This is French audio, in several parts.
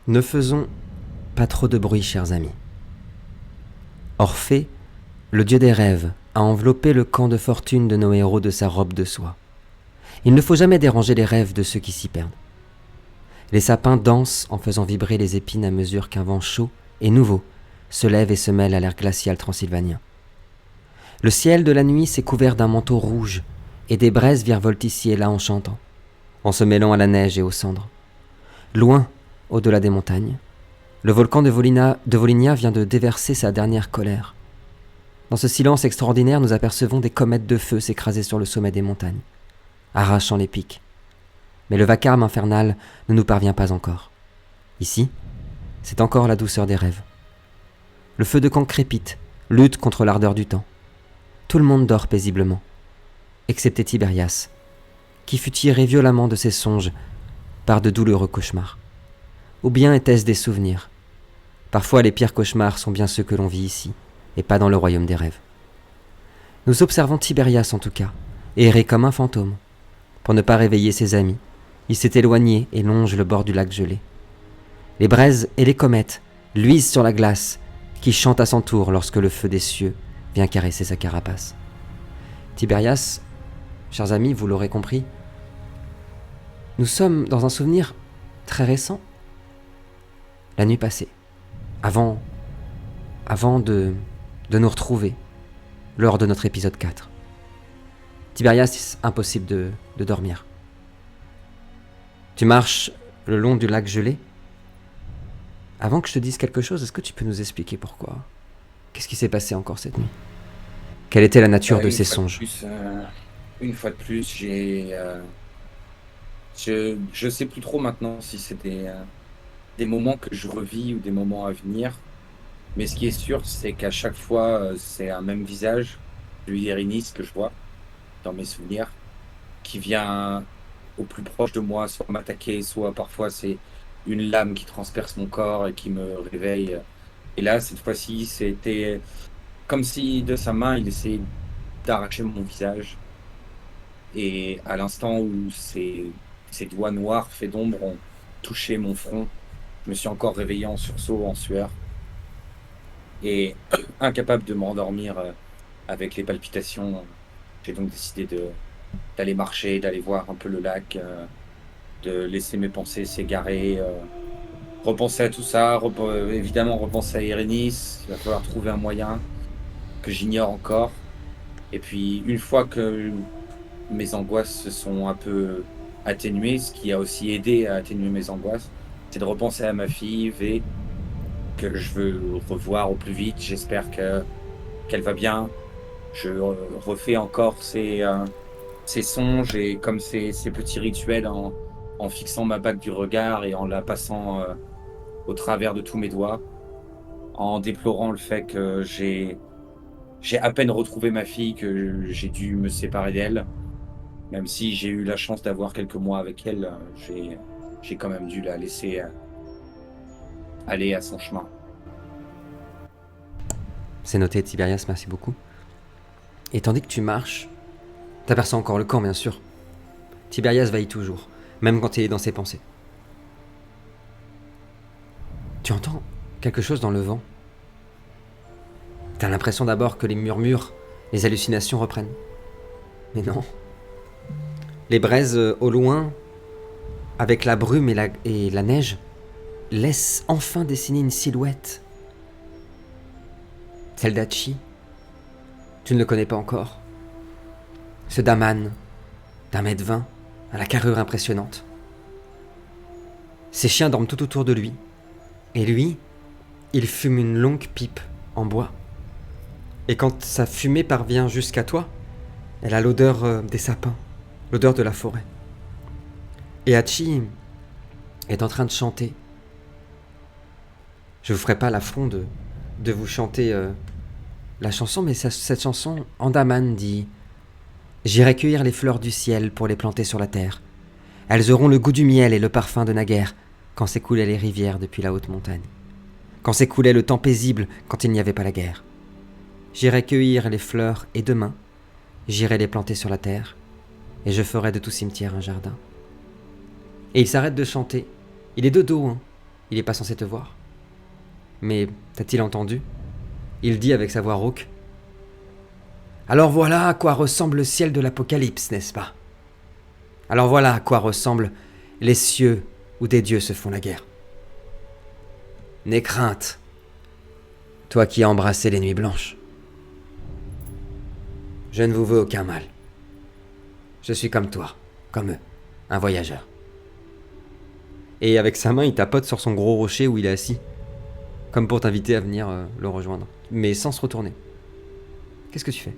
Ne faisons pas trop de bruit, chers amis. Orphée, le dieu des rêves, a enveloppé le camp de fortune de nos héros de sa robe de soie. Il ne faut jamais déranger les rêves de ceux qui s'y perdent. Les sapins dansent en faisant vibrer les épines à mesure qu'un vent chaud et nouveau se lève et se mêle à l'air glacial transylvanien. Le ciel de la nuit s'est couvert d'un manteau rouge et des braises virevoltent ici et là en chantant, en se mêlant à la neige et aux cendres. Loin, au-delà des montagnes, le volcan de Volhynia vient de déverser sa dernière colère. Dans ce silence extraordinaire, nous apercevons des comètes de feu s'écraser sur le sommet des montagnes, arrachant les pics. Mais le vacarme infernal ne nous parvient pas encore. Ici, c'est encore la douceur des rêves. Le feu de camp crépite, lutte contre l'ardeur du temps. Tout le monde dort paisiblement, excepté Tibérias, qui fut tiré violemment de ses songes par de douloureux cauchemars. Ou bien étaient-ce des souvenirs? Parfois les pires cauchemars sont bien ceux que l'on vit ici, et pas dans le royaume des rêves. Nous observons Tibérias en tout cas, errer comme un fantôme. Pour ne pas réveiller ses amis, il s'est éloigné et longe le bord du lac gelé. Les braises et les comètes luisent sur la glace, qui chante à son tour lorsque le feu des cieux vient caresser sa carapace. Tibérias, chers amis, vous l'aurez compris, nous sommes dans un souvenir très récent. La nuit passée, avant de nous retrouver lors de notre épisode 4. Tibérias, impossible de dormir. Tu marches le long du lac gelé. Avant que je te dise quelque chose, est-ce que tu peux nous expliquer pourquoi? Qu'est-ce qui s'est passé encore cette nuit? Quelle était la nature de ces songes? Une fois de plus, je sais plus trop maintenant si c'est des moments que je revis ou des moments à venir. Mais ce qui est sûr, c'est qu'à chaque fois, c'est un même visage, celui d'Érinis que je vois dans mes souvenirs, qui vient au plus proche de moi, soit m'attaquer, soit parfois c'est une lame qui transperce mon corps et qui me réveille. Et là, cette fois-ci, c'était comme si de sa main, il essayait d'arracher mon visage. Et à l'instant où ses doigts noirs faits d'ombre ont touché mon front, je me suis encore réveillé en sursaut, en sueur, et incapable de m'endormir avec les palpitations. J'ai donc décidé d'aller marcher, d'aller voir un peu le lac, de laisser mes pensées s'égarer, repenser à tout ça, évidemment repenser à Irénis. Il va falloir trouver un moyen que j'ignore encore. Et puis, une fois que mes angoisses se sont un peu atténuées, ce qui a aussi aidé à atténuer mes angoisses, c'est de repenser à ma fille, V, que je veux revoir au plus vite. J'espère qu'elle va bien. Je refais encore ces songes et comme ces petits rituels en fixant ma bague du regard et en la passant au travers de tous mes doigts, en déplorant le fait que j'ai à peine retrouvé ma fille, que j'ai dû me séparer d'elle. Même si j'ai eu la chance d'avoir quelques mois avec elle, j'ai quand même dû la laisser aller à son chemin. C'est noté, Tibérias, merci beaucoup. Et tandis que tu marches, t'aperçois encore le camp, bien sûr. Tibérias veille toujours, même quand il est dans ses pensées. Tu entends quelque chose dans le vent. T'as l'impression d'abord que les murmures, les hallucinations reprennent. Mais non. Les braises au loin, avec la brume et la neige, laissent enfin dessiner une silhouette. Celle d'Hachi. Tu ne le connais pas encore. Ce Daman, d'1,20 m, à la carrure impressionnante. Ses chiens dorment tout autour de lui. Et lui, il fume une longue pipe en bois. Et quand sa fumée parvient jusqu'à toi, elle a l'odeur des sapins, l'odeur de la forêt. Et Hachi est en train de chanter. Je vous ferai pas l'affront de vous chanter la chanson, mais cette chanson, Andaman dit « J'irai cueillir les fleurs du ciel pour les planter sur la terre. Elles auront le goût du miel et le parfum de naguère quand s'écoulaient les rivières depuis la haute montagne. Quand s'écoulait le temps paisible quand il n'y avait pas la guerre. J'irai cueillir les fleurs et demain, j'irai les planter sur la terre et je ferai de tout cimetière un jardin. » Et il s'arrête de chanter. Il est de dos, hein. Il est pas censé te voir. Mais t'a-t-il entendu? Il dit avec sa voix rauque. Alors voilà à quoi ressemble le ciel de l'Apocalypse, n'est-ce pas? Alors voilà à quoi ressemblent les cieux où des dieux se font la guerre. N'aie crainte, toi qui as embrassé les nuits blanches. Je ne vous veux aucun mal. Je suis comme toi, comme eux, un voyageur. Et avec sa main, il tapote sur son gros rocher où il est assis, comme pour t'inviter à venir le rejoindre, mais sans se retourner. Qu'est-ce que tu fais?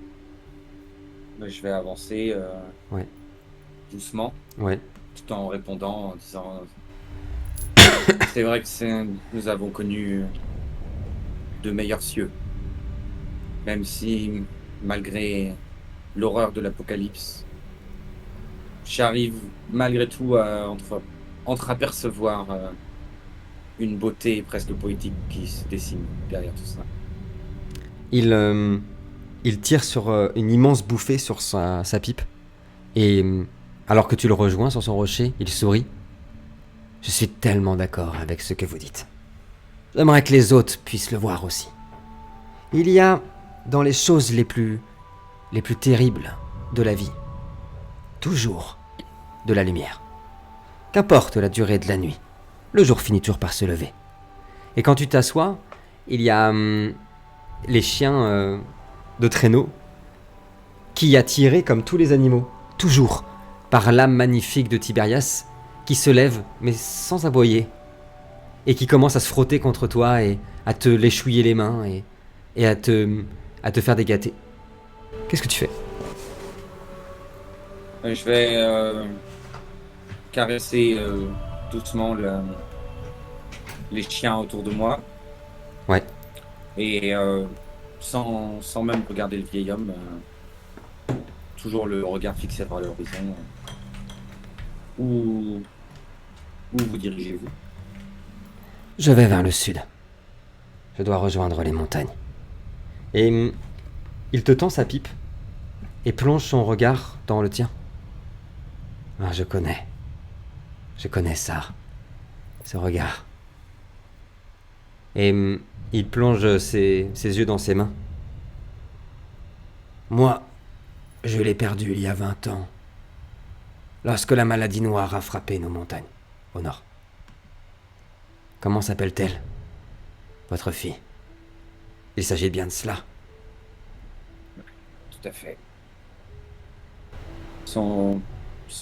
Je vais avancer Ouais, doucement, ouais. tout en répondant, en disant c'est vrai que nous avons connu de meilleurs cieux, même si, malgré l'horreur de l'apocalypse, j'arrive malgré tout à entreapercevoir une beauté presque poétique qui se dessine derrière tout ça. Il tire sur une immense bouffée sur sa pipe, et alors que tu le rejoins sur son rocher, il sourit. Je suis tellement d'accord avec ce que vous dites. J'aimerais que les autres puissent le voir aussi. Il y a, dans les choses les plus terribles de la vie, toujours de la lumière. Qu'importe la durée de la nuit, le jour finit toujours par se lever. Et quand tu t'assois, il y a les chiens de traîneau qui attiraient comme tous les animaux, toujours par l'âme magnifique de Tibérias, qui se lève, mais sans aboyer, et qui commence à se frotter contre toi et à te léchouiller les mains et à te faire des gâtés. Qu'est-ce que tu fais? Je vais caresser doucement les chiens autour de moi. Ouais. Et sans même regarder le vieil homme, toujours le regard fixé vers l'horizon. Où vous dirigez-vous? Je vais vers le sud. Je dois rejoindre les montagnes. Et il te tend sa pipe et plonge son regard dans le tien. Ah, je connais ça, ce regard. Et il plonge ses yeux dans ses mains. Moi, je l'ai perdu il y a 20 ans, lorsque la maladie noire a frappé nos montagnes, au nord. Comment s'appelle-t-elle, votre fille? Il s'agit bien de cela. Tout à fait. Son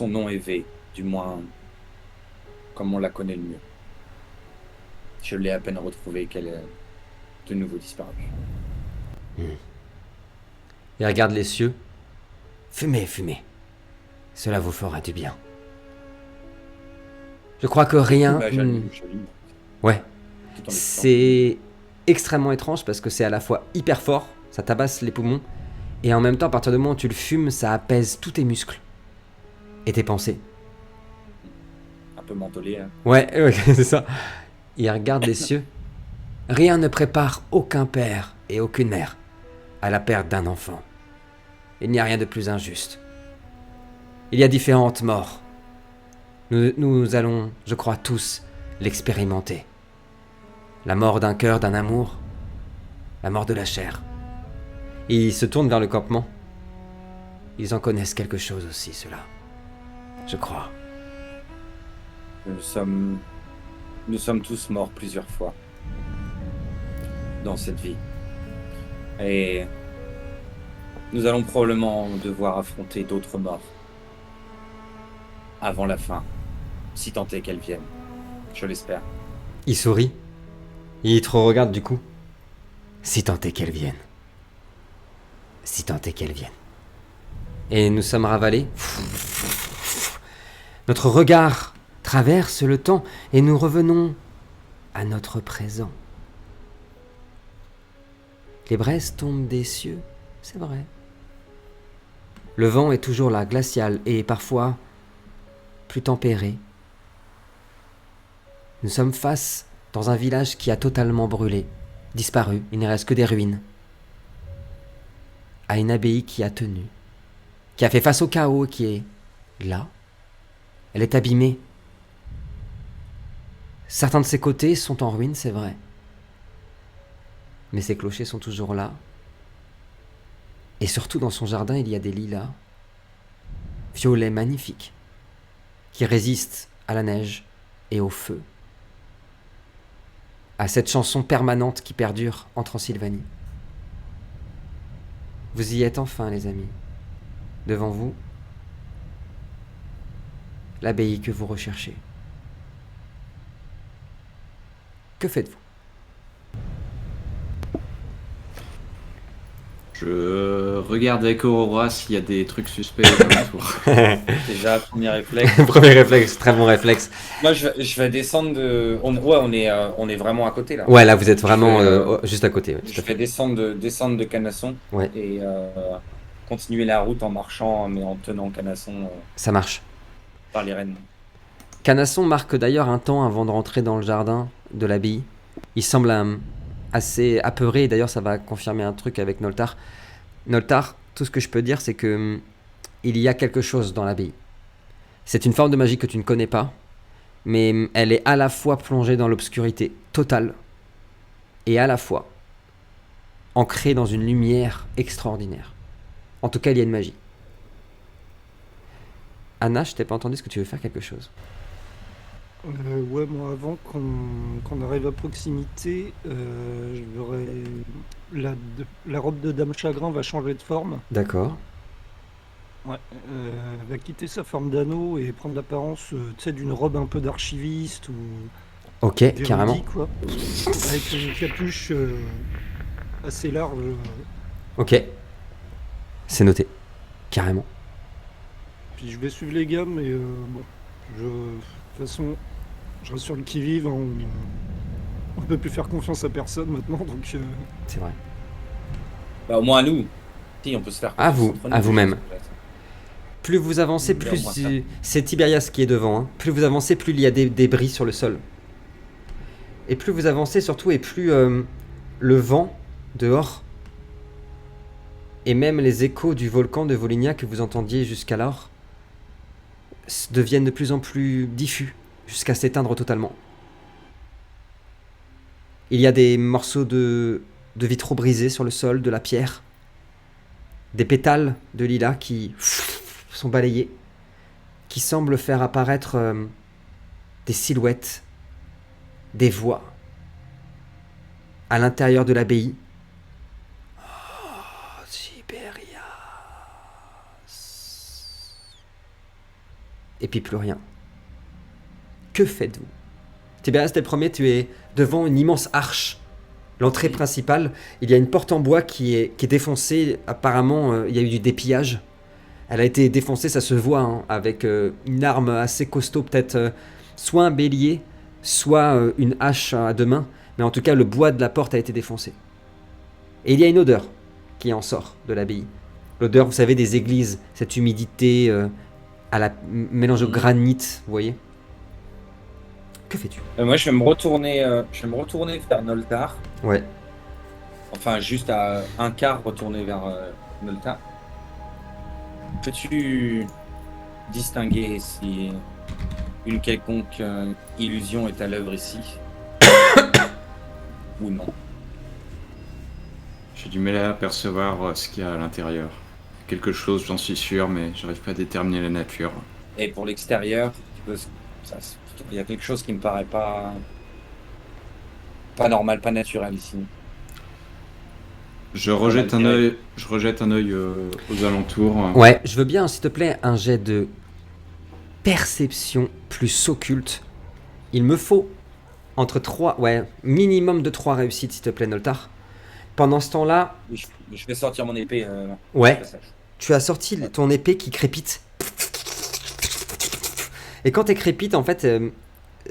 nom est V, du moins comme on la connaît le mieux. Je l'ai à peine retrouvée qu'elle est de nouveau disparue. Il regarde les cieux. Fumez, fumez. Cela vous fera du bien. Je crois que rien... J'allume. Ouais. Tout en C'est extrêmement étrange parce que c'est à la fois hyper fort, ça tabasse les poumons, et en même temps, à partir du moment où tu le fumes, ça apaise tous tes muscles et tes pensées. un peu mentholé. Hein. Ouais, c'est ça. Il regarde les cieux. Rien ne prépare aucun père et aucune mère à la perte d'un enfant. Il n'y a rien de plus injuste. Il y a différentes morts. Nous allons, je crois, tous l'expérimenter. La mort d'un cœur, d'un amour, la mort de la chair. Et ils se tournent vers le campement. Ils en connaissent quelque chose aussi, ceux-là. Je crois. Nous sommes tous morts plusieurs fois dans cette vie. Et nous allons probablement devoir affronter d'autres morts avant la fin, si tant est qu'elles viennent. Je l'espère. Il sourit. Il te regarde du coup. Si tant est qu'elles viennent. Si tant est qu'elles viennent. Et nous sommes ravalés. Notre regard traverse le temps et nous revenons à notre présent. Les braises tombent des cieux, c'est vrai. Le vent est toujours là, glacial et parfois plus tempéré. Nous sommes face dans un village qui a totalement brûlé, disparu, il ne reste que des ruines. À une abbaye qui a tenu, qui a fait face au chaos, qui est là. Elle est abîmée. Certains de ses côtés sont en ruine, c'est vrai. Mais ses clochers sont toujours là. Et surtout, dans son jardin, il y a des lilas, violets magnifiques, qui résistent à la neige et au feu, à cette chanson permanente qui perdure en Transylvanie. Vous y êtes enfin, les amis. Devant vous, l'abbaye que vous recherchez. Que faites-vous? Je regarde avec Aurora s'il y a des trucs suspects autour. Déjà, premier réflexe. Premier réflexe, très bon réflexe. Moi, je vais descendre de. On est vraiment à côté là. Ouais, là vous êtes vraiment Je vais, juste à côté. Ouais, tout Je à fait. vais descendre de Canasson Ouais, et continuer la route en marchant, mais en tenant Canasson ça marche. par les rênes. Canasson marque d'ailleurs un temps avant de rentrer dans le jardin de l'abbaye. Il semble assez apeuré, et d'ailleurs ça va confirmer un truc avec Noltar. Noltar, tout ce que je peux dire, c'est que il y a quelque chose dans l'abbaye. C'est une forme de magie que tu ne connais pas, mais elle est à la fois plongée dans l'obscurité totale et à la fois ancrée dans une lumière extraordinaire. En tout cas, il y a une magie. Anna, je t'ai pas entendu, est-ce que tu veux faire quelque chose? Ouais, moi avant qu'on arrive à proximité, je verrai la robe de Dame Chagrin va changer de forme. D'accord. Ouais, elle va quitter sa forme d'anneau et prendre l'apparence, tu sais, d'une robe un peu d'archiviste ou Ok, carrément. d'érudit, quoi. Avec une capuche assez large. Ok, c'est noté. Carrément. Puis je vais suivre les gars, mais bon, de toute façon, je reste sur le qui-vive, hein, on peut plus faire confiance à personne maintenant, donc C'est vrai. Bah, au moins à nous. Si, on peut se faire À confiance vous, entre nous, à vous-même. déjà, ça. Plus vous avancez, Bien, plus au moins ça. c'est Tiberias qui est devant. Hein. Plus vous avancez, plus il y a des débris sur le sol. Et plus vous avancez surtout, et plus le vent dehors, et même les échos du volcan de Volinia que vous entendiez jusqu'alors, deviennent de plus en plus diffus, jusqu'à s'éteindre totalement. Il y a des morceaux de vitraux brisés sur le sol, de la pierre, des pétales de lilas qui sont balayés, qui semblent faire apparaître des silhouettes, des voix à l'intérieur de l'abbaye. Oh, Tiberias. Et puis plus rien. Que faites-vous? Tiberias, t'es le premier, tu es devant une immense arche. L'entrée principale, il y a une porte en bois qui est défoncée. Apparemment, il y a eu du dépillage. Elle a été défoncée, ça se voit, hein, avec une arme assez costaud, peut-être soit un bélier, soit une hache à deux mains. Mais en tout cas, le bois de la porte a été défoncé. Et il y a une odeur qui en sort de l'abbaye. L'odeur, vous savez, des églises, cette humidité à la mélange au granit, vous voyez. Que fais-tu? Moi, je vais me retourner vers Noltar. Ouais. Enfin, juste à un quart retourner vers Noltar. Peux-tu distinguer si une quelconque illusion est à l'œuvre ici ou non? J'ai du mal à percevoir ce qu'il y a à l'intérieur. Quelque chose, j'en suis sûr, mais j'arrive pas à déterminer la nature. Et pour l'extérieur, il y a quelque chose qui me paraît pas normal, pas naturel ici. Je rejette un œil aux alentours. Ouais, je veux bien, s'il te plaît, un jet de perception plus occulte. Il me faut entre 3, minimum de 3 réussites, s'il te plaît, Noltar. Pendant ce temps-là, Je vais sortir mon épée. ouais, Passage. tu as sorti ton épée qui crépite. Et quand elle crépite, en fait,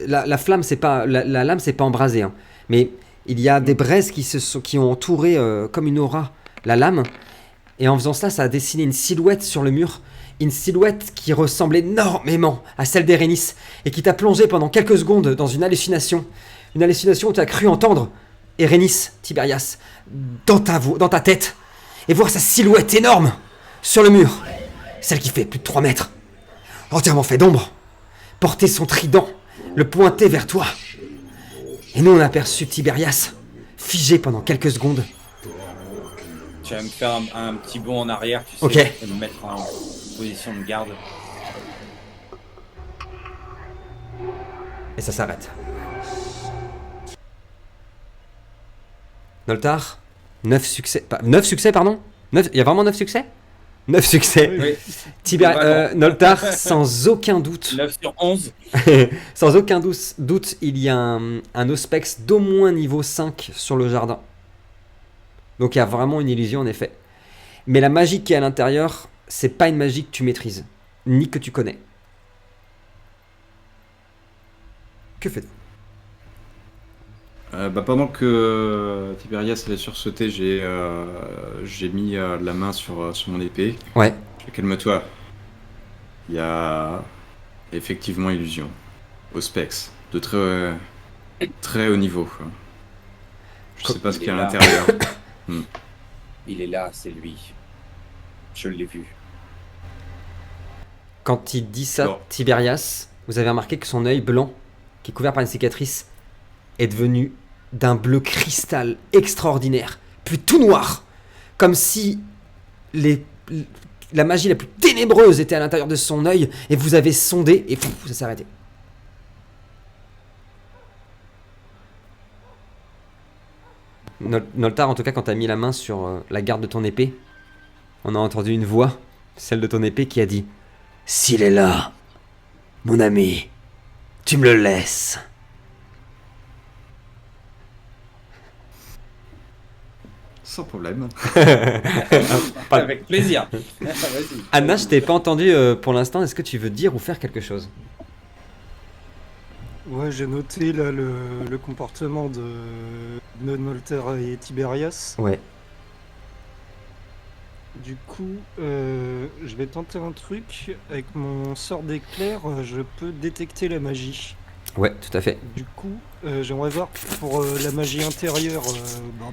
la flamme, c'est pas, la lame, c'est pas embrasée, hein, mais il y a des braises qui ont entouré comme une aura la lame. Et en faisant cela, ça a dessiné une silhouette sur le mur. Une silhouette qui ressemble énormément à celle d'Erénis et qui t'a plongé pendant quelques secondes dans une hallucination. Une hallucination où tu as cru entendre Erénis, Tiberias, dans ta tête. Et voir sa silhouette énorme sur le mur. Celle qui fait plus de 3 mètres. Entièrement fait d'ombre. Porter son trident, le pointer vers toi. Et nous, on a aperçu Tiberias, figé pendant quelques secondes. Tu vas me faire un petit bond en arrière, tu sais, Ok. et me mettre en position de garde. Et ça s'arrête. Noltar, 9 succès. 9 succès, pardon. Il y a vraiment 9 succès 9 succès. Oui. Noltar, sans aucun doute. 9 sur 11. Sans aucun doute, il y a un Auspex d'au moins niveau 5 sur le jardin. Donc il y a vraiment une illusion en effet. Mais la magie qui est à l'intérieur, c'est pas une magie que tu maîtrises, ni que tu connais. Que faites-vous? Pendant que Tiberias allait sursauter, j'ai mis la main sur mon épée. Ouais. Calme-toi. Il y a effectivement illusion. Auspex. De très haut niveau. Quoi. Je sais pas ce qu'il y a à l'intérieur. Il est là, c'est lui. Je l'ai vu. Quand il dit ça, Non. Tiberias, vous avez remarqué que son œil blanc, qui est couvert par une cicatrice, est devenu d'un bleu cristal extraordinaire, puis tout noir, comme si la magie la plus ténébreuse était à l'intérieur de son œil, et vous avez sondé, et pouf, ça s'est arrêté. Noltar, en tout cas, quand tu as mis la main sur la garde de ton épée, on a entendu une voix, celle de ton épée, qui a dit « S'il est là, mon ami, tu me le laisses. » Sans problème. Avec plaisir. Vas-y. Anna, je t'ai pas entendu pour l'instant. Est-ce que tu veux dire ou faire quelque chose? Ouais, j'ai noté là le comportement de Noltar et Tiberias. Ouais. Du coup, je vais tenter un truc. Avec mon sort d'éclair, je peux détecter la magie. Ouais, tout à fait. Du coup, j'aimerais voir pour la magie intérieure.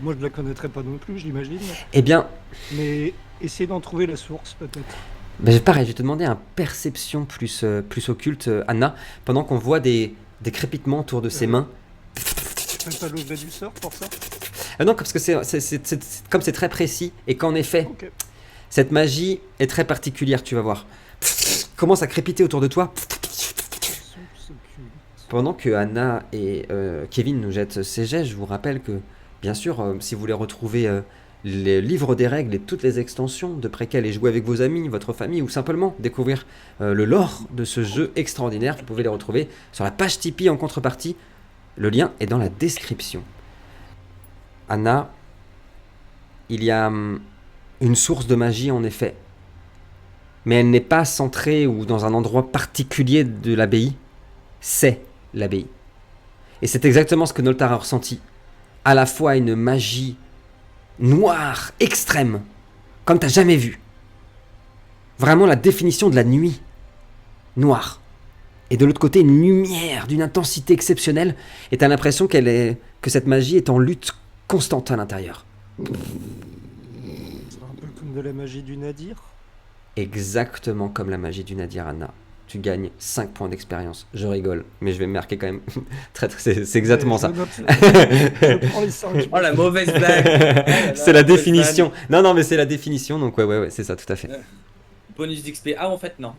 Moi, je la connaîtrais pas non plus, j'imagine. Eh bien, Mais essayer d'en trouver la source, peut-être. pareil, je vais te demander un perception plus occulte, Anna, pendant qu'on voit des crépitements autour de ses mains. Je peux pas lever du sort pour ça? Ah non, parce que comme c'est très précis, et qu'en effet, Ok. cette magie est très particulière, tu vas voir. Commence à crépiter autour de toi. Source occulte. Pendant que Anna et Kevin nous jettent ces jets, je vous rappelle que, bien sûr, si vous voulez retrouver les livres des règles et toutes les extensions de Préquel et jouer avec vos amis, votre famille, ou simplement découvrir le lore de ce jeu extraordinaire, vous pouvez les retrouver sur la page Tipeee en contrepartie. Le lien est dans la description. Anna, il y a une source de magie en effet, mais elle n'est pas centrée ou dans un endroit particulier de l'abbaye, c'est l'abbaye. Et c'est exactement ce que Noltar a ressenti. À la fois une magie noire, extrême, comme t'as jamais vu. Vraiment la définition de la nuit. Noire. Et de l'autre côté, une lumière d'une intensité exceptionnelle. Et t'as l'impression que cette magie est en lutte constante à l'intérieur. C'est un peu comme de la magie du Nadir. Exactement comme la magie du Nadir, Anna. Tu gagnes 5 points d'expérience. Je rigole, mais je vais me marquer quand même. C'est exactement ça. Je prends les 5. Oh la mauvaise blague. C'est la définition. Non, mais c'est la définition, donc ouais, c'est ça, tout à fait. Bonus d'XP. Ah, en fait, non.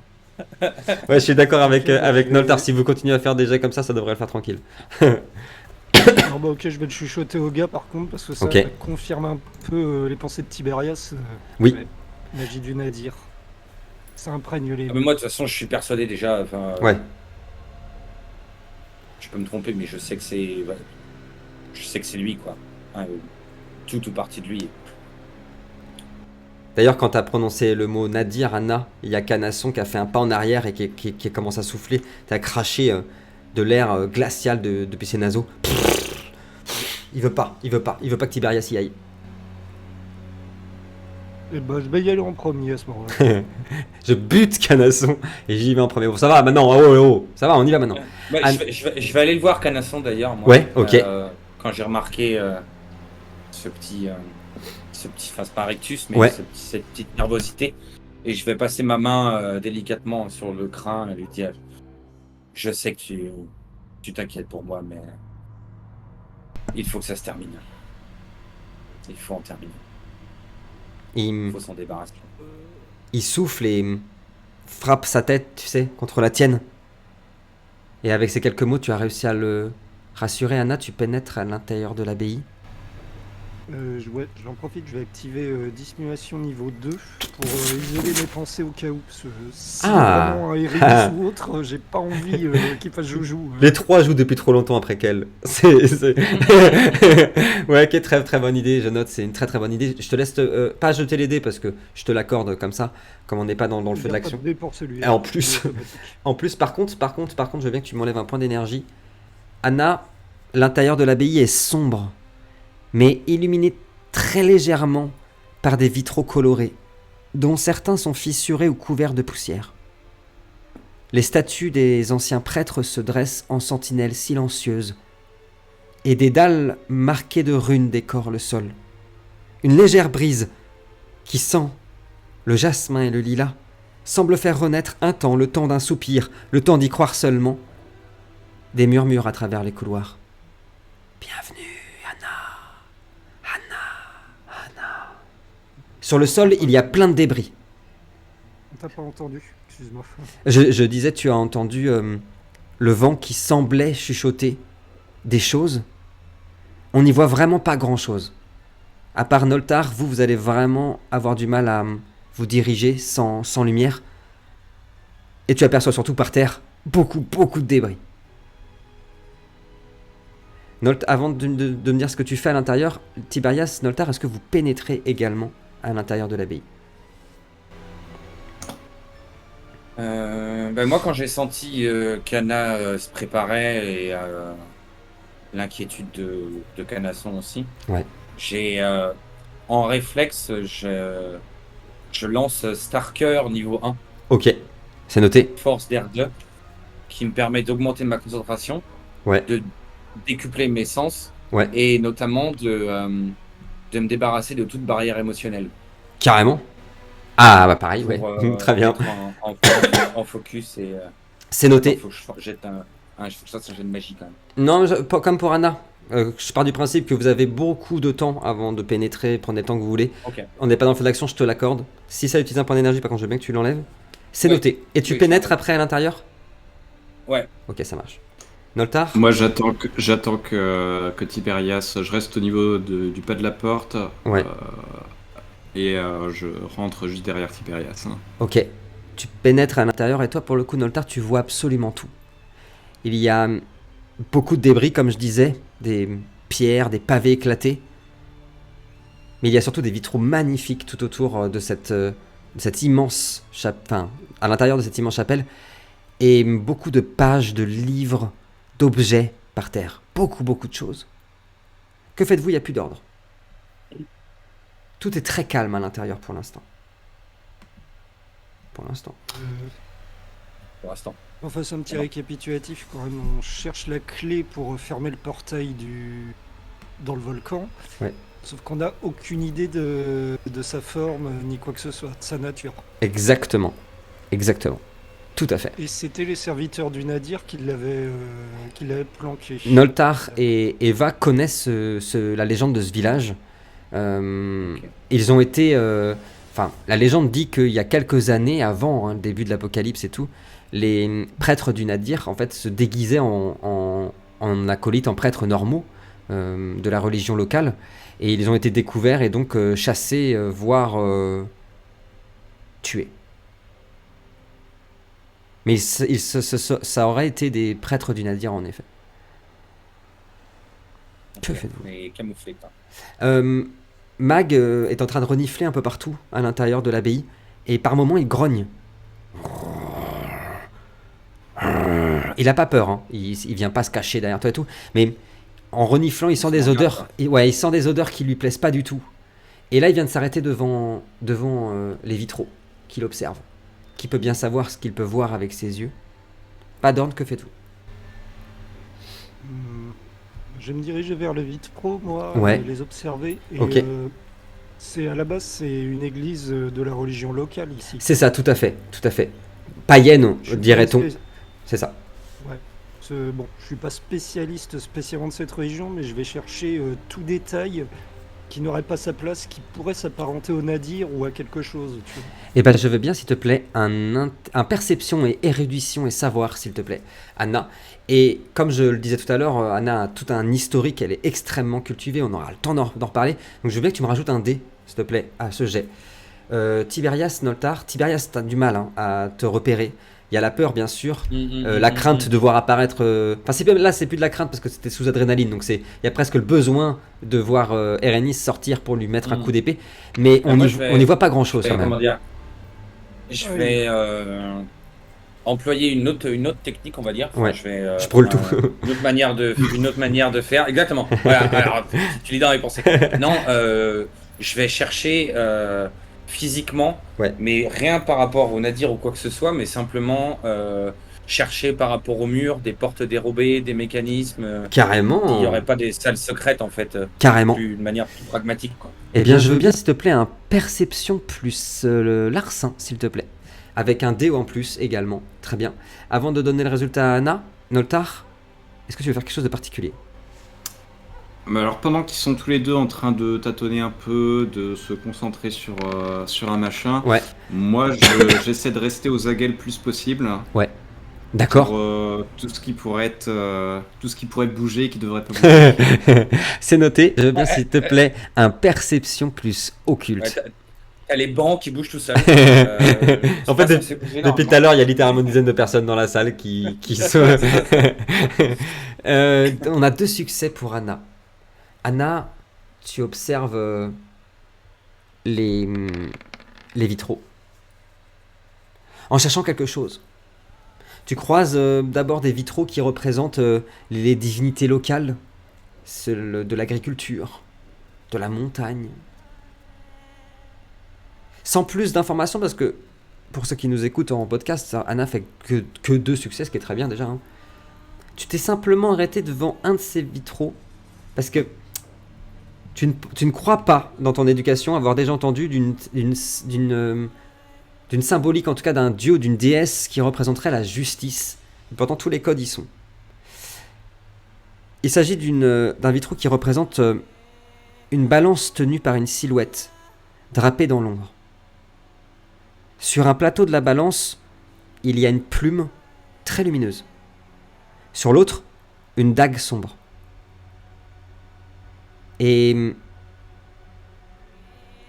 Ouais, je suis d'accord avec Noltar. Si vous continuez à faire des jets comme ça devrait le faire tranquille. Ok, je vais le chuchoter au gars par contre, parce que ça Ok. confirme un peu les pensées de Tiberias. Oui. Ouais. Magie du Nadir. Ça imprègne les. Ah, mais moi, de toute façon, je suis persuadé déjà. Ouais. Je peux me tromper, mais je sais que c'est. Ouais, je sais que c'est lui, quoi. Hein, tout ou partie de lui. D'ailleurs, quand t'as prononcé le mot Nadir, Anna, il y a Canasson qui a fait un pas en arrière et qui commence à souffler. T'as craché de l'air glacial depuis ses naseaux. Il veut pas que Tiberias y aille. Eh ben, je vais y aller en premier à ce moment-là. Je bute Canasson et j'y vais en premier. Bon, ça va maintenant, oh, ça va, on y va maintenant. Ouais, Anne- je vais aller le voir, Canasson, d'ailleurs. Moi, Ouais, ok. Quand j'ai remarqué ce petit enfin, c'est pas un rictus, mais Ouais. cette petite nervosité. Et je vais passer ma main délicatement sur le crâne et lui dire: je sais que tu t'inquiètes pour moi, mais Il faut que ça se termine. Il faut en terminer. Il, Il faut s'en débarrasser. il souffle et frappe sa tête, tu sais, contre la tienne. Et avec ces quelques mots, tu as réussi à le rassurer. Anna, tu pénètres à l'intérieur de l'abbaye. J'en profite, je vais activer dissimulation niveau 2 pour isoler mes pensées au cas où. Parce que si Ah. vraiment un Erinis ou autre, j'ai pas envie qu'il fasse joujou. Les trois jouent depuis trop longtemps après qu'elle. Ouais, ok, très très bonne idée. Je note, c'est une très très bonne idée. Je te laisse pas jeter les dés parce que je te l'accorde comme ça, comme on n'est pas dans le feu de l'action. Pas de dé pour celui-là. Et en plus, C'est automatique. en plus, par contre, je veux bien que tu m'enlèves un point d'énergie. Anna, l'intérieur de l'abbaye est sombre, mais illuminé très légèrement par des vitraux colorés, dont certains sont fissurés ou couverts de poussière. Les statues des anciens prêtres se dressent en sentinelles silencieuses, et des dalles marquées de runes décorent le sol. Une légère brise, qui sent le jasmin et le lilas, semble faire renaître un temps, le temps d'un soupir, le temps d'y croire seulement, des murmures à travers les couloirs. Bienvenue, Anna. Sur le sol, il y a plein de débris. On t'a pas entendu, excuse-moi. Je disais, tu as entendu le vent qui semblait chuchoter des choses. On n'y voit vraiment pas grand-chose. À part Noltar, vous allez vraiment avoir du mal à vous diriger sans lumière. Et tu aperçois surtout par terre beaucoup de débris. Avant de me dire ce que tu fais à l'intérieur, Tiberias, Noltar, est-ce que vous pénétrez également à l'intérieur de l'abbaye? Moi, quand j'ai senti qu'Anna se préparait et l'inquiétude de Canasson aussi, Ouais. j'ai en réflexe, je lance Starker niveau 1, Ok, c'est noté. force d'R2, qui me permet d'augmenter ma concentration, Ouais. de décupler mes sens Ouais. et notamment de me débarrasser de toute barrière émotionnelle. Carrément. Ah, bah pareil, ouais. Pour, Très bien. être en focus et C'est noté. faut que je jette faut que je fasse un jet de magie quand même. Non, pas comme pour Anna. Je pars du principe que vous avez beaucoup de temps avant de pénétrer, prenez le temps que vous voulez. Ok. On n'est pas dans le feu d'action, je te l'accorde. Si ça utilise un point d'énergie, par contre, je veux bien que tu l'enlèves. C'est Ouais. noté. Et tu Oui, pénètres je- après à l'intérieur? Ouais. Ok, ça marche. Noltar? Moi, j'attends que Tiberias, je reste au niveau du pas de la porte. Ouais. Et je rentre juste derrière Tiberias. Hein. Ok. Tu pénètres à l'intérieur et toi, pour le coup, Noltar, tu vois absolument tout. Il y a beaucoup de débris, comme je disais, des pierres, des pavés éclatés. Mais il y a surtout des vitraux magnifiques tout autour de cette immense chapelle, à l'intérieur de cette immense chapelle, et beaucoup de pages, de livres, d'objets par terre. Beaucoup de choses. Que faites-vous? Il n'y a plus d'ordre. Tout est très calme à l'intérieur pour l'instant. Pour l'instant. Pour l'instant. On fasse un petit récapitulatif quand même. On cherche la clé pour fermer le portail dans le volcan. Ouais. Sauf qu'on n'a aucune idée de sa forme ni quoi que ce soit, de sa nature. Exactement. Tout à fait. Et c'était les serviteurs du Nadir qui l'avaient planqué. Noltar et Eva connaissent la légende de ce village. Ok. Ils ont été... la légende dit qu'il y a quelques années, avant le début de l'apocalypse et tout, les prêtres du Nadir, en fait, se déguisaient en acolytes, en prêtres normaux de la religion locale. Et ils ont été découverts et donc chassés, voire tués. Mais ça aurait été des prêtres du Nadir, en effet. Que faites-vous? Mais camouflé quoi. Mag est en train de renifler un peu partout à l'intérieur de l'abbaye et par moments il grogne. Il a pas peur, hein. Il vient pas se cacher derrière toi et tout, mais en reniflant il sent des odeurs. Il sent des odeurs qui lui plaisent pas du tout. Et là il vient de s'arrêter devant les vitraux qu'il observe, qui peut bien savoir ce qu'il peut voir avec ses yeux. Pas d'ordre, que faites-vous? Je vais me diriger vers les vitraux, moi, Ouais. les observer. Et, Ok. à la base, c'est une église de la religion locale ici. C'est ça, tout à fait. Païenne, Je dirait-on. pense que- C'est ça. Ouais. Bon, je suis pas spécialiste spécialement de cette religion, mais je vais chercher tout détail qui n'aurait pas sa place, qui pourrait s'apparenter au nadir ou à quelque chose. Tu vois. Eh ben, je veux bien, s'il te plaît, un perception et érudition et savoir, s'il te plaît, Anna. Et comme je le disais tout à l'heure, Anna a tout un historique, elle est extrêmement cultivée, on aura le temps d'en reparler. Donc je veux bien que tu me rajoutes un dé, s'il te plaît, à ce jet. Tiberias, Noltar, Tiberias, t'as du mal à te repérer. Il y a la peur, bien sûr, la crainte de voir apparaître. Enfin, là, c'est plus de la crainte parce que c'était sous adrénaline, donc il y a presque le besoin de voir Erenis sortir pour lui mettre un coup d'épée, mais on n'y voit pas grand-chose quand même. Comment dire, je vais employer une autre technique, on va dire. Enfin, Ouais. je brûle tout. Une autre manière de faire. Exactement. Voilà. Alors, tu lis dans mes pensées. Non, je vais chercher physiquement, Ouais. mais rien par rapport au nadir ou quoi que ce soit, mais simplement chercher par rapport au mur des portes dérobées, des mécanismes. Carrément. Il n'y aurait pas des salles secrètes en fait. Carrément. De manière plus pragmatique, quoi. Eh bien, je veux bien, s'il te plaît, un perception plus larcin, s'il te plaît. Avec un dé en plus également. Très bien. Avant de donner le résultat à Anna, Noltar, est-ce que tu veux faire quelque chose de particulier? Mais alors pendant qu'ils sont tous les deux en train de tâtonner un peu, de se concentrer sur un machin, Ouais. moi j'essaie de rester aux aguets le plus possible. Ouais. D'accord. Pour tout ce qui pourrait bouger et qui devrait pas bouger. C'est noté. Je veux bien, s'il te plaît, un perception plus occulte. Ouais, t'as les bancs qui bougent tout seuls. En fait, depuis tout à l'heure, il y a littéralement une dizaine de personnes dans la salle qui sont. On a 2 succès pour Anna. Anna, tu observes les vitraux. En cherchant quelque chose. Tu croises d'abord des vitraux qui représentent les divinités locales, celles de l'agriculture, de la montagne. Sans plus d'informations, parce que pour ceux qui nous écoutent en podcast, Anna fait que 2 succès, ce qui est très bien déjà. Hein. Tu t'es simplement arrêté devant un de ces vitraux, parce que tu ne crois pas, dans ton éducation, avoir déjà entendu d'une symbolique, en tout cas d'un dieu, d'une déesse qui représenterait la justice. Et pourtant, tous les codes y sont. Il s'agit d'un vitraux qui représente une balance tenue par une silhouette, drapée dans l'ombre. Sur un plateau de la balance, il y a une plume très lumineuse. Sur l'autre, une dague sombre. Et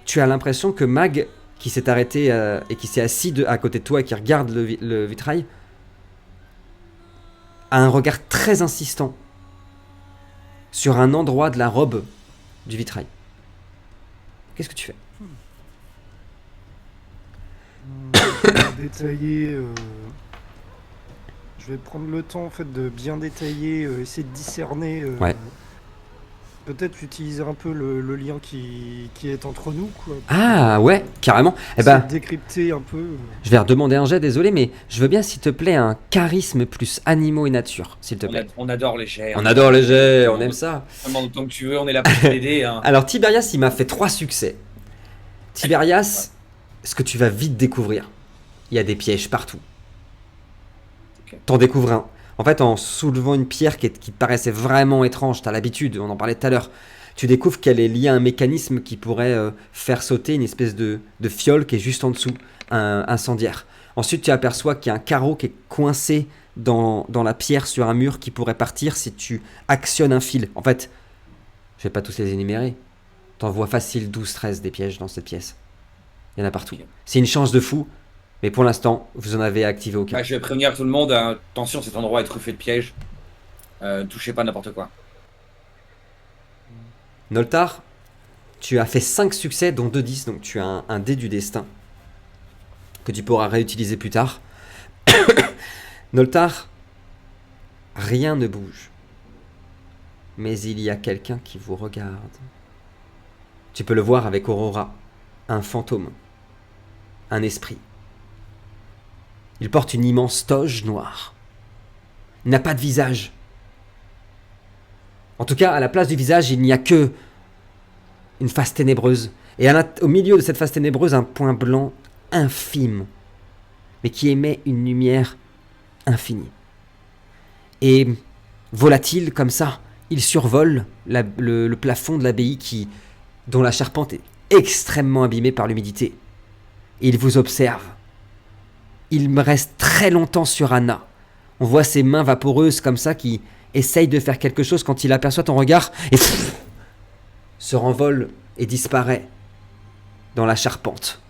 tu as l'impression que Mag, qui s'est arrêté et qui s'est assis à côté de toi et qui regarde le vitrail, a un regard très insistant sur un endroit de la robe du vitrail. Qu'est-ce que tu fais? Détailler. Je vais prendre le temps en fait de bien détailler, essayer de discerner. Ouais. Peut-être utiliser un peu le lien qui est entre nous, quoi. Ah ouais, carrément. Eh Essayer ben, de décrypter un peu. je vais redemander un jet, désolé, mais je veux bien, s'il te plaît, un charisme plus animaux et nature, s'il te plaît. On adore les jets. On adore les jets, on aime ça. Vraiment, autant que tu veux, on est là pour t'aider. Hein. Alors Tiberias, il m'a fait 3 succès. Tiberias, ce que tu vas vite découvrir, il y a des pièges partout. Ok. T'en découvres un. En fait, en soulevant une pierre qui te paraissait vraiment étrange, t'as l'habitude, on en parlait tout à l'heure, tu découvres qu'elle est liée à un mécanisme qui pourrait faire sauter une espèce de fiole qui est juste en dessous, un incendiaire. Ensuite, tu aperçois qu'il y a un carreau qui est coincé dans la pierre sur un mur qui pourrait partir si tu actionnes un fil. En fait, je vais pas tous les énumérer. T'en vois facile 12-13 des pièges dans cette pièce. Il y en a partout. Ok. C'est une chance de fou, mais pour l'instant, vous en avez activé aucun. Je vais prévenir tout le monde. Attention, cet endroit est truffé de pièges. Touchez pas n'importe quoi. Noltar, tu as fait 5 succès, dont 2 10, donc tu as un dé du destin que tu pourras réutiliser plus tard. Noltar, rien ne bouge. Mais il y a quelqu'un qui vous regarde. Tu peux le voir avec Aurora, un fantôme, un esprit. Il porte une immense toge noire. Il n'a pas de visage. En tout cas, à la place du visage, il n'y a que une face ténébreuse. Et au milieu de cette face ténébreuse, un point blanc infime, mais qui émet une lumière infinie. Et volatile comme ça, il survole le plafond de l'abbaye dont la charpente est extrêmement abîmée par l'humidité. Et il vous observe. Il me reste très longtemps sur Anna. On voit ses mains vaporeuses comme ça qui essayent de faire quelque chose quand il aperçoit ton regard et se renvole et disparaît dans la charpente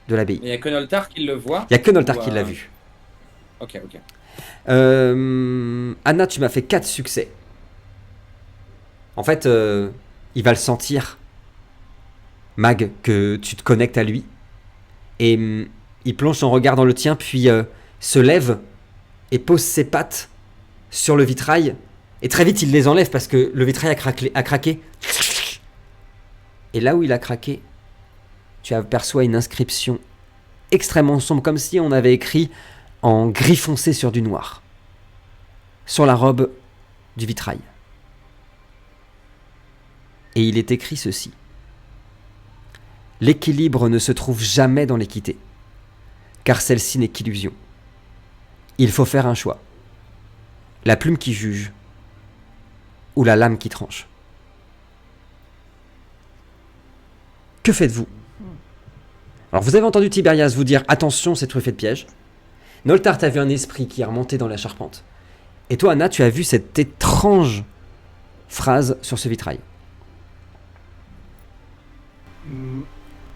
de l'abbaye. Il n'y a que Noltar qui le voit. Il n'y a que Noltar Ou, qui l'a vu. Ok. Anna, tu m'as fait 4 succès. En fait, il va le sentir, Mag, que tu te connectes à lui. Et il plonge son regard dans le tien, puis se lève et pose ses pattes sur le vitrail. Et très vite, il les enlève parce que le vitrail a craqué. Et là où il a craqué, tu aperçois une inscription extrêmement sombre, comme si on avait écrit en gris foncé sur du noir, sur la robe du vitrail. Et il est écrit ceci. L'équilibre ne se trouve jamais dans l'équité, car celle-ci n'est qu'illusion. Il faut faire un choix. La plume qui juge, ou la lame qui tranche. Que faites-vous ? Alors vous avez entendu Tiberias vous dire « Attention, c'est truffé de pièges ». Noltar, t'as vu un esprit qui est remonté dans la charpente. Et toi, Anna, tu as vu cette étrange phrase sur ce vitrail.